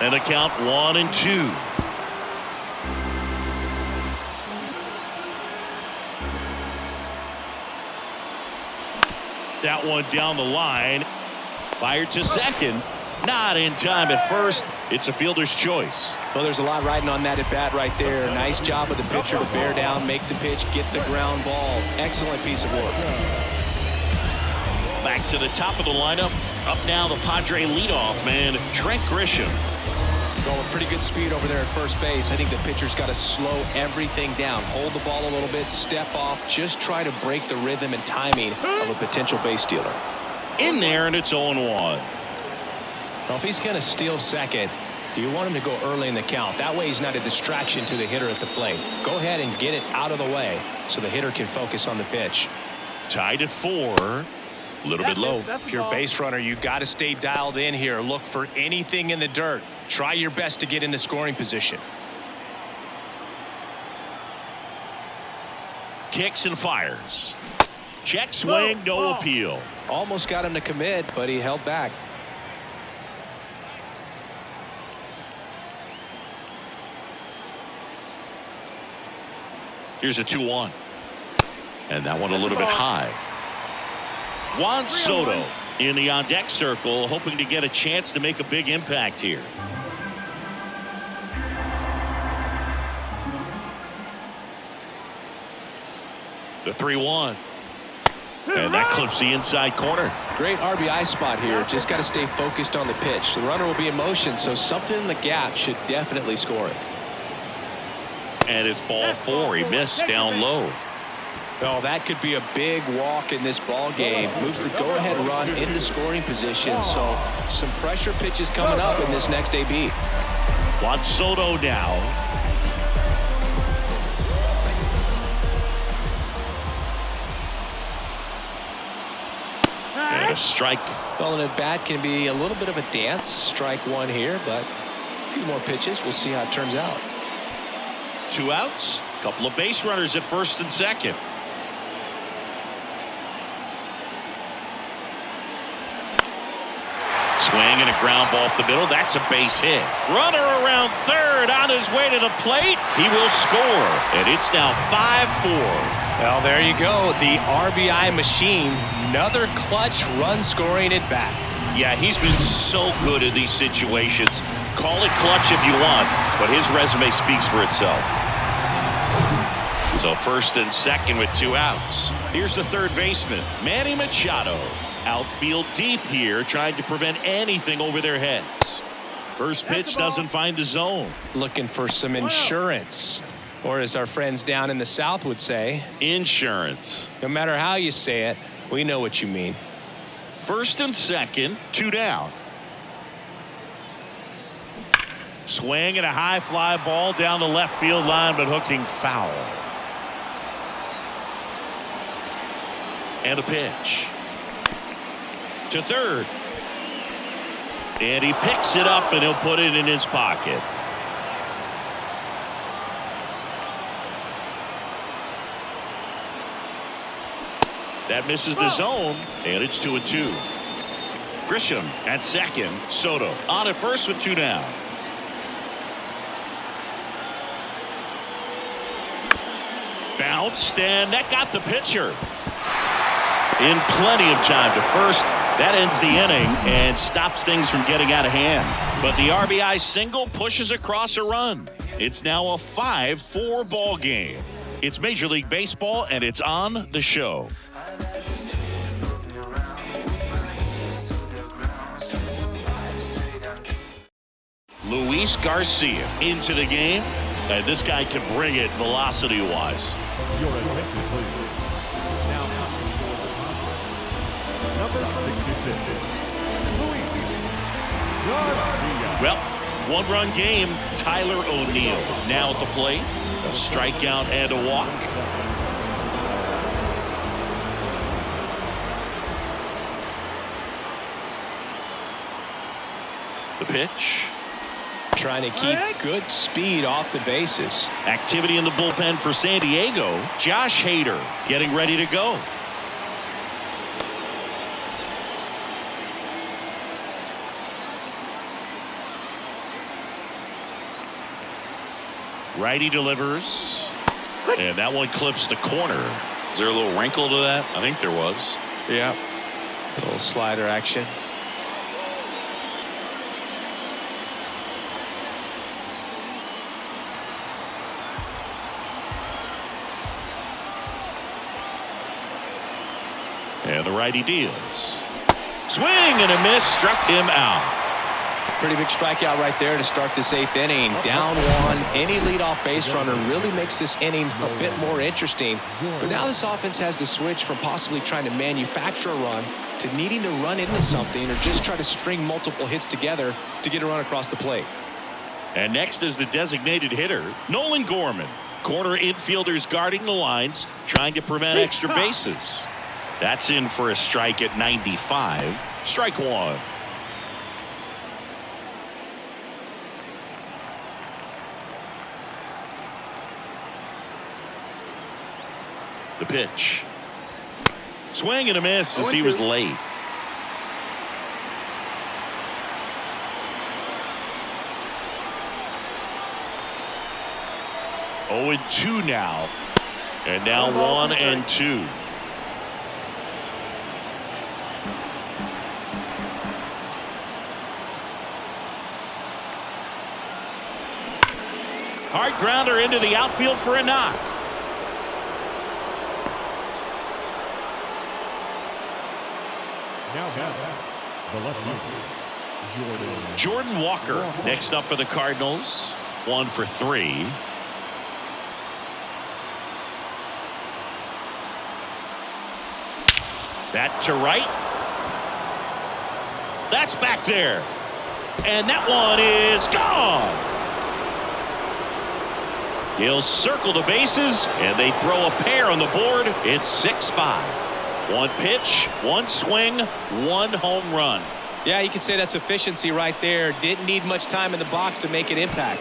and the count 1-2. That one down the line. Fired to second. Not in time at first. It's a fielder's choice. Well, there's a lot riding on that at bat right there. Nice job of the pitcher to bear down, make the pitch, get the ground ball. Excellent piece of work. Back to the top of the lineup. Up now, the Padre leadoff man, Trent Grisham. Well, with pretty good speed over there at first base, I think the pitcher's got to slow everything down. Hold the ball a little bit, step off, just try to break the rhythm and timing of a potential base stealer. In there, and it's 0-1. Well, if he's going to steal second, you want him to go early in the count. That way he's not a distraction to the hitter at the plate. Go ahead and get it out of the way so the hitter can focus on the pitch. Tied at 4. A little bit low. If you're a base runner, you got to stay dialed in here. Look for anything in the dirt. Try your best to get into scoring position. Kicks and fires. Check swing, no appeal. Almost got him to commit, but he held back. Here's a 2-1. And that one a little bit high. Juan Soto in the on-deck circle, hoping to get a chance to make a big impact here. The 3-1. And that clips the inside corner. Great RBI spot here. Just got to stay focused on the pitch. The runner will be in motion, so something in the gap should definitely score it. And it's ball 4. He missed down low. Oh, that could be a big walk in this ball game. Moves the go-ahead run into scoring position. So some pressure pitches coming up in this next AB. Juan Soto now. And a strike. Well, an at-bat can be a little bit of a dance. Strike one here, but a few more pitches. We'll see how it turns out. 2 outs. Couple of base runners at first and second. Swing and a ground ball up the middle. That's a base hit. Runner around third on his way to the plate. He will score. And it's now 5-4. Well, there you go. The RBI machine. Another clutch run scoring at bat. Yeah, he's been so good in these situations. Call it clutch if you want, but his resume speaks for itself. So first and second with 2 outs. Here's the third baseman, Manny Machado. Outfield deep here, trying to prevent anything over their heads. First pitch doesn't find the zone. Looking for some insurance. Or as our friends down in the South would say, insurance. No matter how you say it, we know what you mean. First and second, 2 down. Swing and a high fly ball down the left field line, but hooking foul. And a pitch to third. And he picks it up and he'll put it in his pocket. That misses the zone, and it's 2-2. Grisham at second. Soto on at first with 2 down. Bounced, and that got the pitcher in plenty of time to first. That ends the inning and stops things from getting out of hand. But the RBI single pushes across a run. It's now a 5-4 ball game. It's Major League Baseball, and it's on the show. Luis Garcia into the game. And this guy can bring it velocity-wise. Your attention, please. Now, number 66, Luis Garcia. Well, one-run game. Tyler O'Neill now at the plate. A strikeout and a walk. The pitch. Trying to keep good speed off the bases. Activity in the bullpen for San Diego. Josh Hader getting ready to go. Righty delivers. And that one clips the corner. Is there a little wrinkle to that? I think there was. Yeah. A little slider action. And the righty deals. Swing and a miss, struck him out. Pretty big strikeout right there to start this 8th inning. Down 1. Any leadoff base runner really makes this inning a bit more interesting. But now this offense has to switch from possibly trying to manufacture a run to needing to run into something or just try to string multiple hits together to get a run across the plate. And next is the designated hitter, Nolan Gorman. Corner infielders guarding the lines, trying to prevent extra bases. That's in for a strike at 95. Strike 1. The pitch. Swing and a miss as he was late. Oh, and 2 now. And now 1 and 2. Hard grounder into the outfield for a knock. Now the left fielder, Jordan Walker next up for the Cardinals. 1 for 3. That to right. That's back there. And that one is gone. He'll circle the bases, and they throw a pair on the board. It's 6-5. 1 pitch, 1 swing, 1 home run. Yeah, you could say that's efficiency right there. Didn't need much time in the box to make an impact.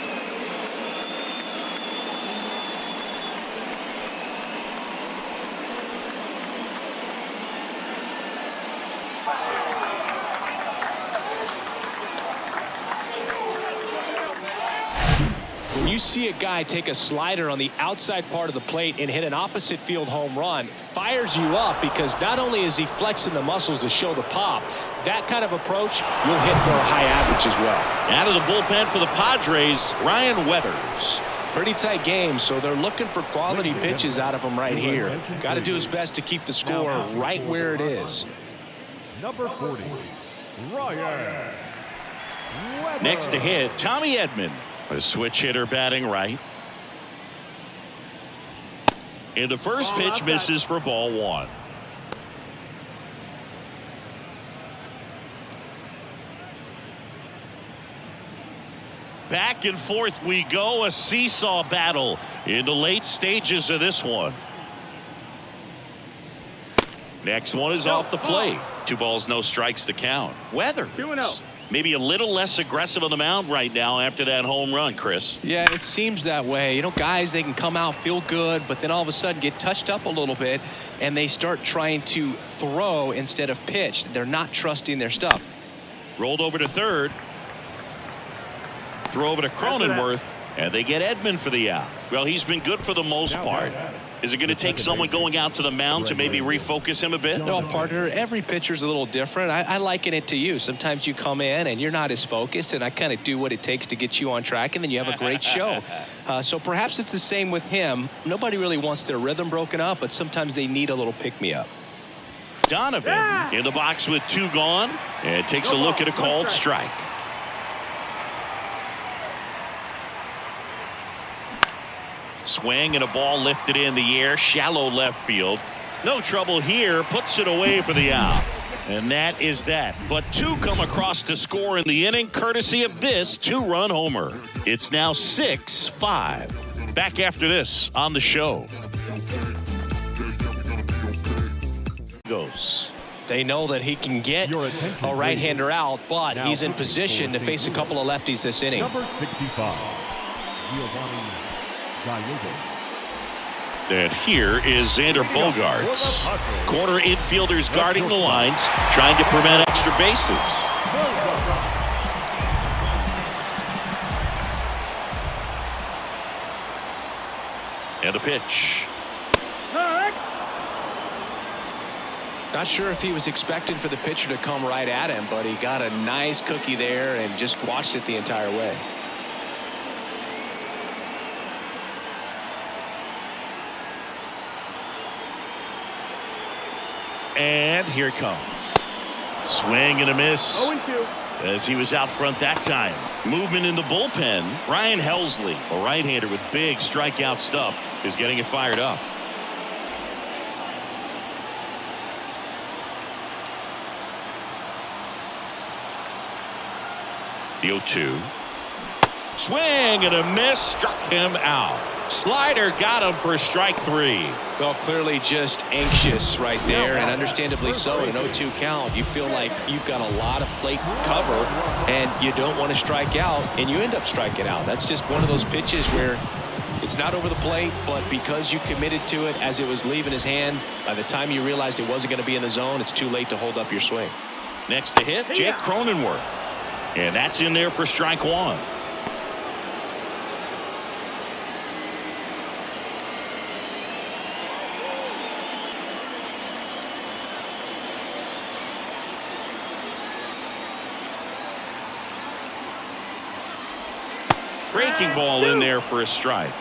When you see a guy take a slider on the outside part of the plate and hit an opposite field home run, fires you up because not only is he flexing the muscles to show the pop, that kind of approach you'll hit for a high average as well. Out of the bullpen for the Padres, Ryan Weathers. Pretty tight game, so they're looking for quality pitches out of him right here. Got to do his best to keep the score right where it is. number 40, Ryan. Next to hit, Tommy Edman. A switch hitter batting right. And the first pitch misses for ball 1. Back and forth we go, a seesaw battle in the late stages of this one. Next one is off the plate. 2 balls, no strikes to count. Weathers. 2-0. Maybe a little less aggressive on the mound right now after that home run, Chris. Yeah, it seems that way. You know, guys, they can come out, feel good, but then all of a sudden get touched up a little bit, and they start trying to throw instead of pitch. They're not trusting their stuff. Rolled over to third. Throw over to Cronenworth, and they get Edman for the out. Well, he's been good for the most part. Is it going to take someone going out to the mound to maybe refocus him a bit? No, partner, every pitcher's a little different. I liken it to you. Sometimes you come in and you're not as focused, and I kind of do what it takes to get you on track, and then you have a great show. So perhaps it's the same with him. Nobody really wants their rhythm broken up, but sometimes they need a little pick-me-up. Donovan in the box with 2 gone, and takes a look at a called strike. Swing and a ball lifted in the air, shallow left field. No trouble here, puts it away for the out. And that is that. But 2 come across to score in the inning, courtesy of this 2-run homer. It's now 6-5. Back after this on the show. Goes. They know that he can get a right-hander out, but he's in position to face a couple of lefties this inning. Number 65, Giovanni Gallego. And here is Xander Bogaerts. Corner infielders guarding the lines, trying to prevent extra bases. And a pitch. Not sure if he was expecting for the pitcher to come right at him, but he got a nice cookie there and just watched it the entire way. And here it comes. Swing and a miss. 0-2. as he was out front that time. Movement in the bullpen. Ryan Helsley, a right-hander with big strikeout stuff, is getting it fired up. The 0-2. Swing and a miss, struck him out. Slider got him for strike 3. Well, clearly just anxious right there, and understandably so. In an 0-2 count, you feel like you've got a lot of plate to cover, and you don't want to strike out, and you end up striking out. That's just one of those pitches where it's not over the plate, but because you committed to it as it was leaving his hand, by the time you realized it wasn't going to be in the zone, it's too late to hold up your swing. Next to hit, Jake Cronenworth. And that's in there for strike 1. Breaking ball in there for a strike.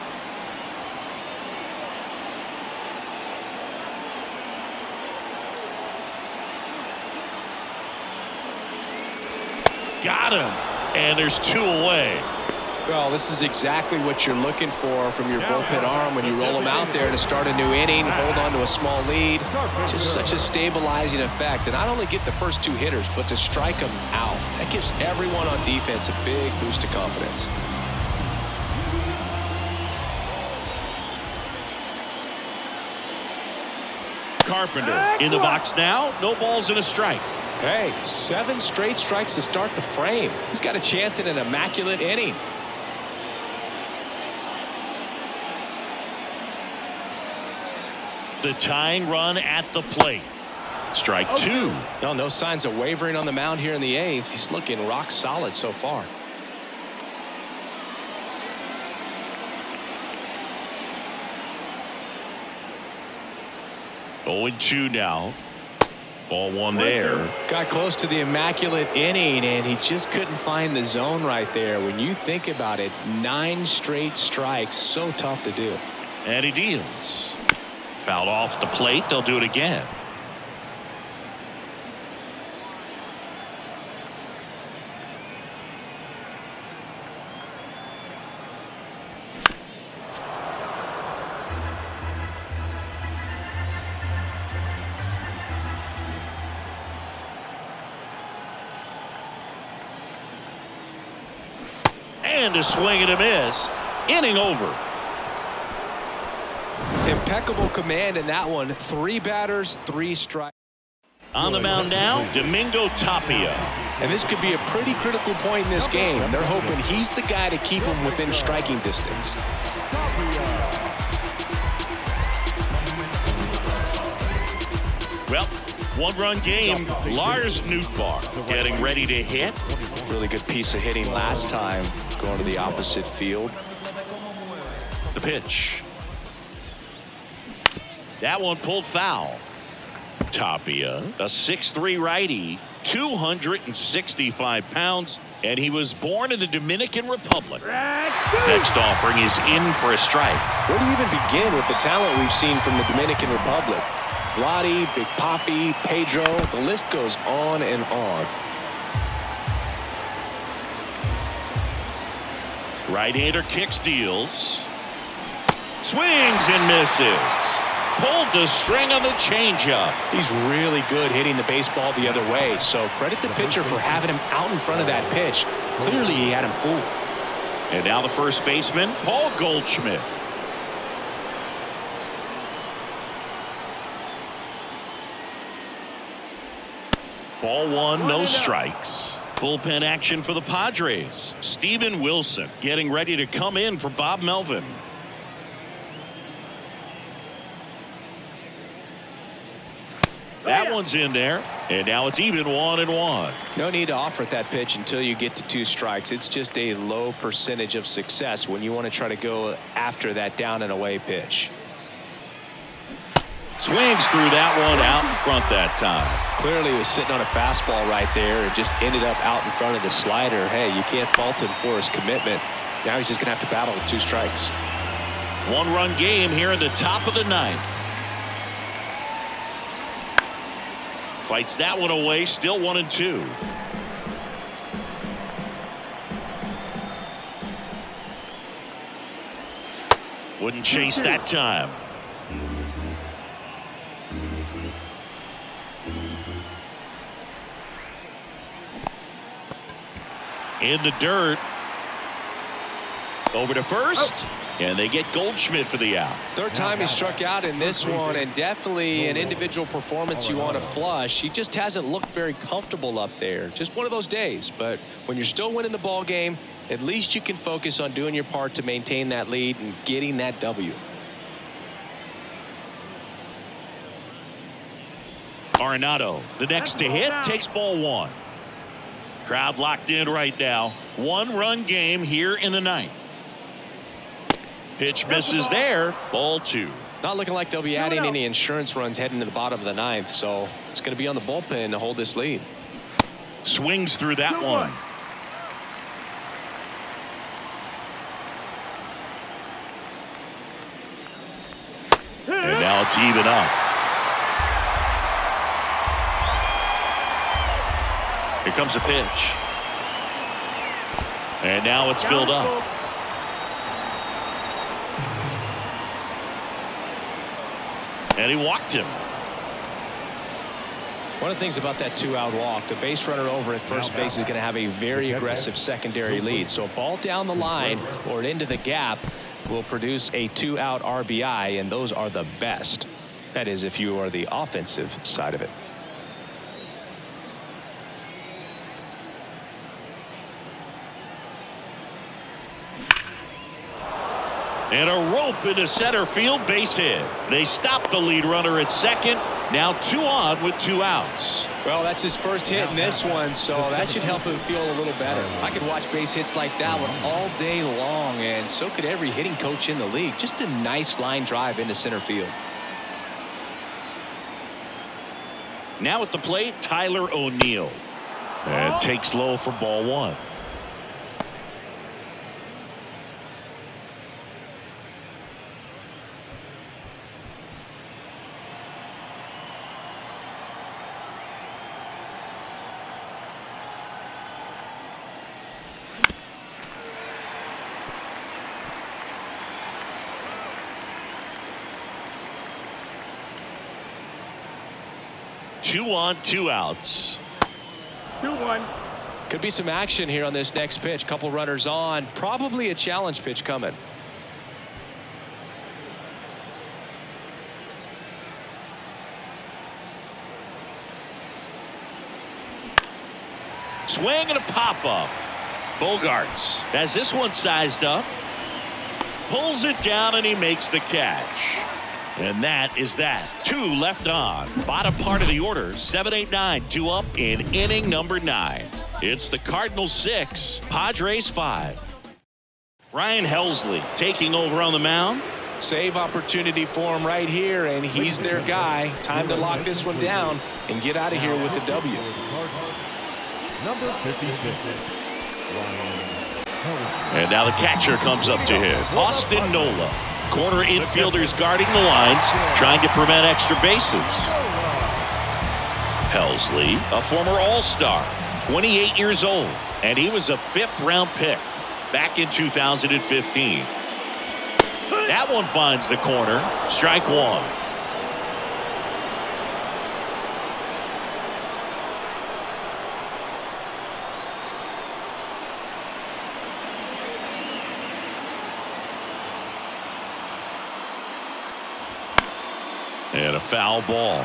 Got him, and there's 2 away. Well, this is exactly what you're looking for from your bullpen arm when you roll them out there to start a new inning, hold on to a small lead. Just such a stabilizing effect, and not only get the first 2 hitters, but to strike them out. That gives everyone on defense a big boost of confidence. Carpenter in the box now. No balls and a strike. Hey, 7 straight strikes to start the frame. He's got a chance at an immaculate inning. The tying run at the plate. Strike 2. No signs of wavering on the mound here in the 8th. He's looking rock solid so far. Oh, 0-2 now. Ball 1 there. Got close to the immaculate inning, and he just couldn't find the zone right there. When you think about it, 9 straight strikes, so tough to do. And he deals. Fouled off the plate. They'll do it again. And a swing and a miss. Inning over. Impeccable command in that one. 3 batters, 3 strikes. On the mound now, Domingo Tapia. And this could be a pretty critical point in this game. They're hoping he's the guy to keep them within striking distance. Well, 1-run game. Lars Nootbaar getting ready to hit. Really good piece of hitting last time, going to the opposite field. The pitch. That one pulled foul. Tapia, a 6'3" righty, 265 pounds, and he was born in the Dominican Republic. Next offering is in for a strike. Where do you even begin with the talent we've seen from the Dominican Republic? Lottie, Big Papi, Pedro, the list goes on and on. Right-hander kicks, deals. Swings and misses. Pulled the string on the changeup. He's really good hitting the baseball the other way, so credit the pitcher for having him out in front of that pitch. Clearly he had him fooled. And now the first baseman, Paul Goldschmidt. Ball 1, no strikes. Bullpen action for the Padres. Steven Wilson getting ready to come in for Bob Melvin. That one's in there, and now it's even 1-1. No need to offer at that pitch until you get to 2 strikes. It's just a low percentage of success when you want to try to go after that down and away pitch. Swings through that one out in front that time. Clearly he was sitting on a fastball right there and just ended up out in front of the slider. Hey, you can't fault him for his commitment. Now he's just going to have to battle with 2 strikes. 1-run game here in the top of the 9th. Fights that one away, still 1-2. Wouldn't chase that time. In the dirt. Over to first. And they get Goldschmidt for the out. Third time he struck out in this one, and definitely an individual performance you want to flush. He just hasn't looked very comfortable up there. Just one of those days. But when you're still winning the ball game, at least you can focus on doing your part to maintain that lead and getting that W. Arenado, the next to hit, takes ball one. Crowd locked in right now. One-run game here in the ninth. Pitch misses there. Ball two. Not looking like they'll be adding any insurance runs heading to the bottom of the ninth, so it's going to be on the bullpen to hold this lead. Swings through that one. And now it's even up. Here comes a pitch. And now it's filled up. And he walked him. One of the things about that two-out walk, the base runner over at first base is going to have a very aggressive secondary lead. So a ball down the line or into the gap will produce a two-out RBI, and those are the best. That is, if you are the offensive side of it. And a rope into center field, base hit. They stop the lead runner at second. Now 2 on with 2 outs. Well, that's his first hit in this one, so that should help him feel a little better. I could watch base hits like that one all day long, and so could every hitting coach in the league. Just a nice line drive into center field. Now at the plate, Tyler O'Neill. And takes low for ball one. Two on, 2 outs. 2-1. Could be some action here on this next pitch. Couple runners on. Probably a challenge pitch coming. Swing and a pop-up. Bogarts has this one sized up. Pulls it down and he makes the catch. And that is that. 2 left on. Bottom part of the order. 7, 8, 9. 2 up in inning number 9. It's the Cardinals 6, Padres 5. Ryan Helsley taking over on the mound. Save opportunity for him right here, and he's their guy. Time to lock this one down and get out of here with the W. Number 56. And now the catcher comes up to hit. Austin Nola. Corner infielders guarding the lines, trying to prevent extra bases. Helsley, a former All-Star, 28 years old, and he was a 5th-round pick back in 2015. That one finds the corner. Strike one. And a foul ball.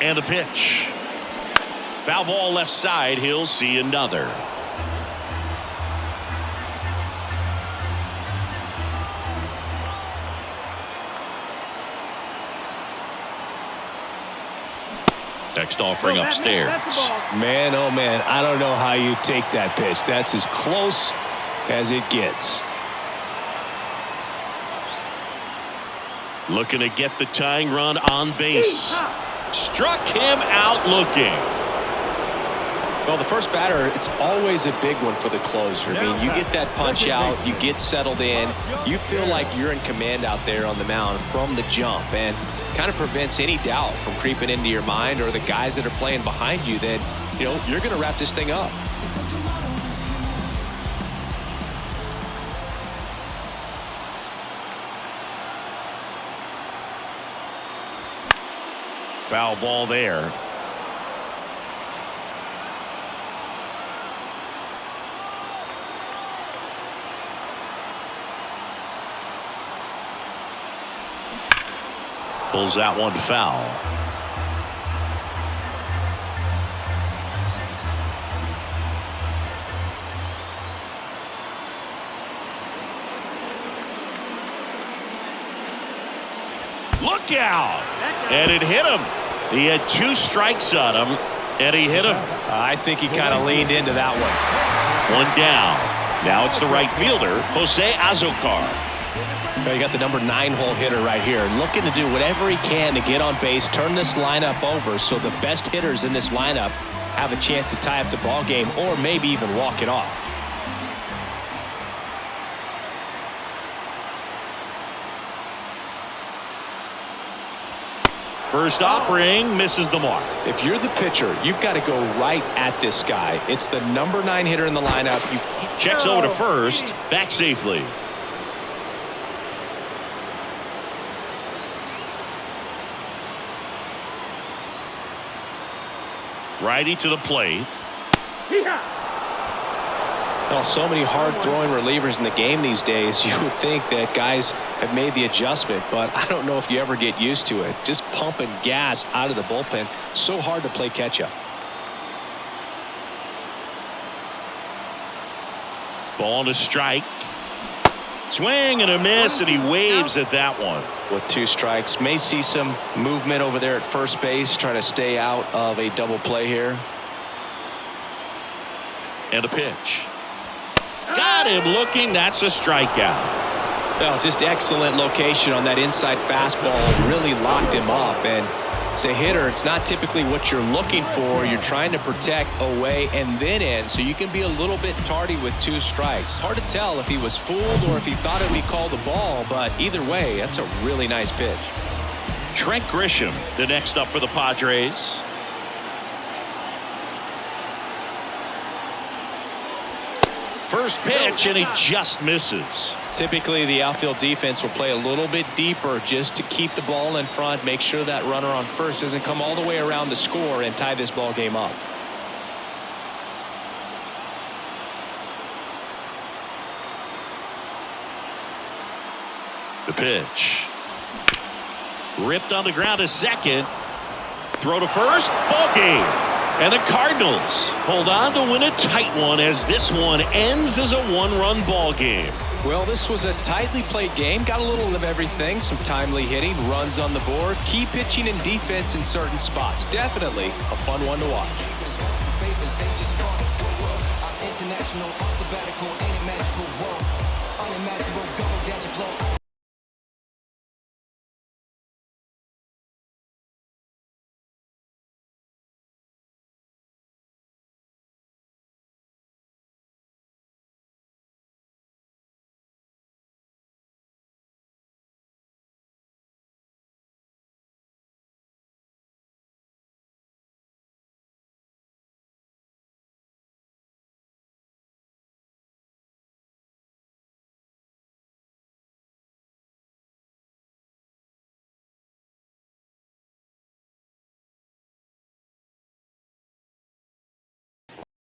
And the pitch. Foul ball left side. He'll see another. Next offering upstairs. Man, oh man, I don't know how you take that pitch. That's as close as it gets. Looking to get the tying run on base. Struck him out looking. Well, the first batter, it's always a big one for the closer. I mean, you get that punch out, you get settled in, you feel like you're in command out there on the mound from the jump, and kind of prevents any doubt from creeping into your mind or the guys that are playing behind you that, you know, you're going to wrap this thing up. Foul ball there. Pulls that one foul. Look out! And it hit him. He had 2 strikes on him, and he hit him. I think he kind of leaned into that one. One down. Now it's the right fielder, Jose Azocar. Well, you got the number 9 hole hitter right here, looking to do whatever he can to get on base, turn this lineup over so the best hitters in this lineup have a chance to tie up the ball game or maybe even walk it off. First offering misses the mark. If you're the pitcher, you've got to go right at this guy. It's the number 9 hitter in the lineup. Checks over to first, back safely. Righty to the plate. Well, so many hard-throwing relievers in the game these days, you would think that guys have made the adjustment, but I don't know if you ever get used to it. Just pumping gas out of the bullpen, so hard to play catch-up. Ball to strike. Swing and a miss, and he waves at that one. With 2 strikes, may see some movement over there at first base, trying to stay out of a double play here. And a pitch. Got him looking. That's a strikeout. Well, just excellent location on that inside fastball. Really locked him up. And as a hitter, it's not typically what you're looking for. You're trying to protect away and then in, so you can be a little bit tardy with 2 strikes. Hard to tell if he was fooled or if he thought it would be called the ball, but either way, that's a really nice pitch. Trent Grisham, the next up for the Padres. First pitch, and he just misses. Typically, the outfield defense will play a little bit deeper just to keep the ball in front, make sure that runner on first doesn't come all the way around to score and tie this ball game up. The pitch. Ripped on the ground to second. Throw to first. Ball game. And the Cardinals hold on to win a tight one as this one ends as a 1-run ball game. Well, this was a tightly played game. Got a little of everything. Some timely hitting, runs on the board, key pitching and defense in certain spots. Definitely a fun one to watch. International, sabbatical, ain't it magical? Whoa, unimaginable, go, gadget flow.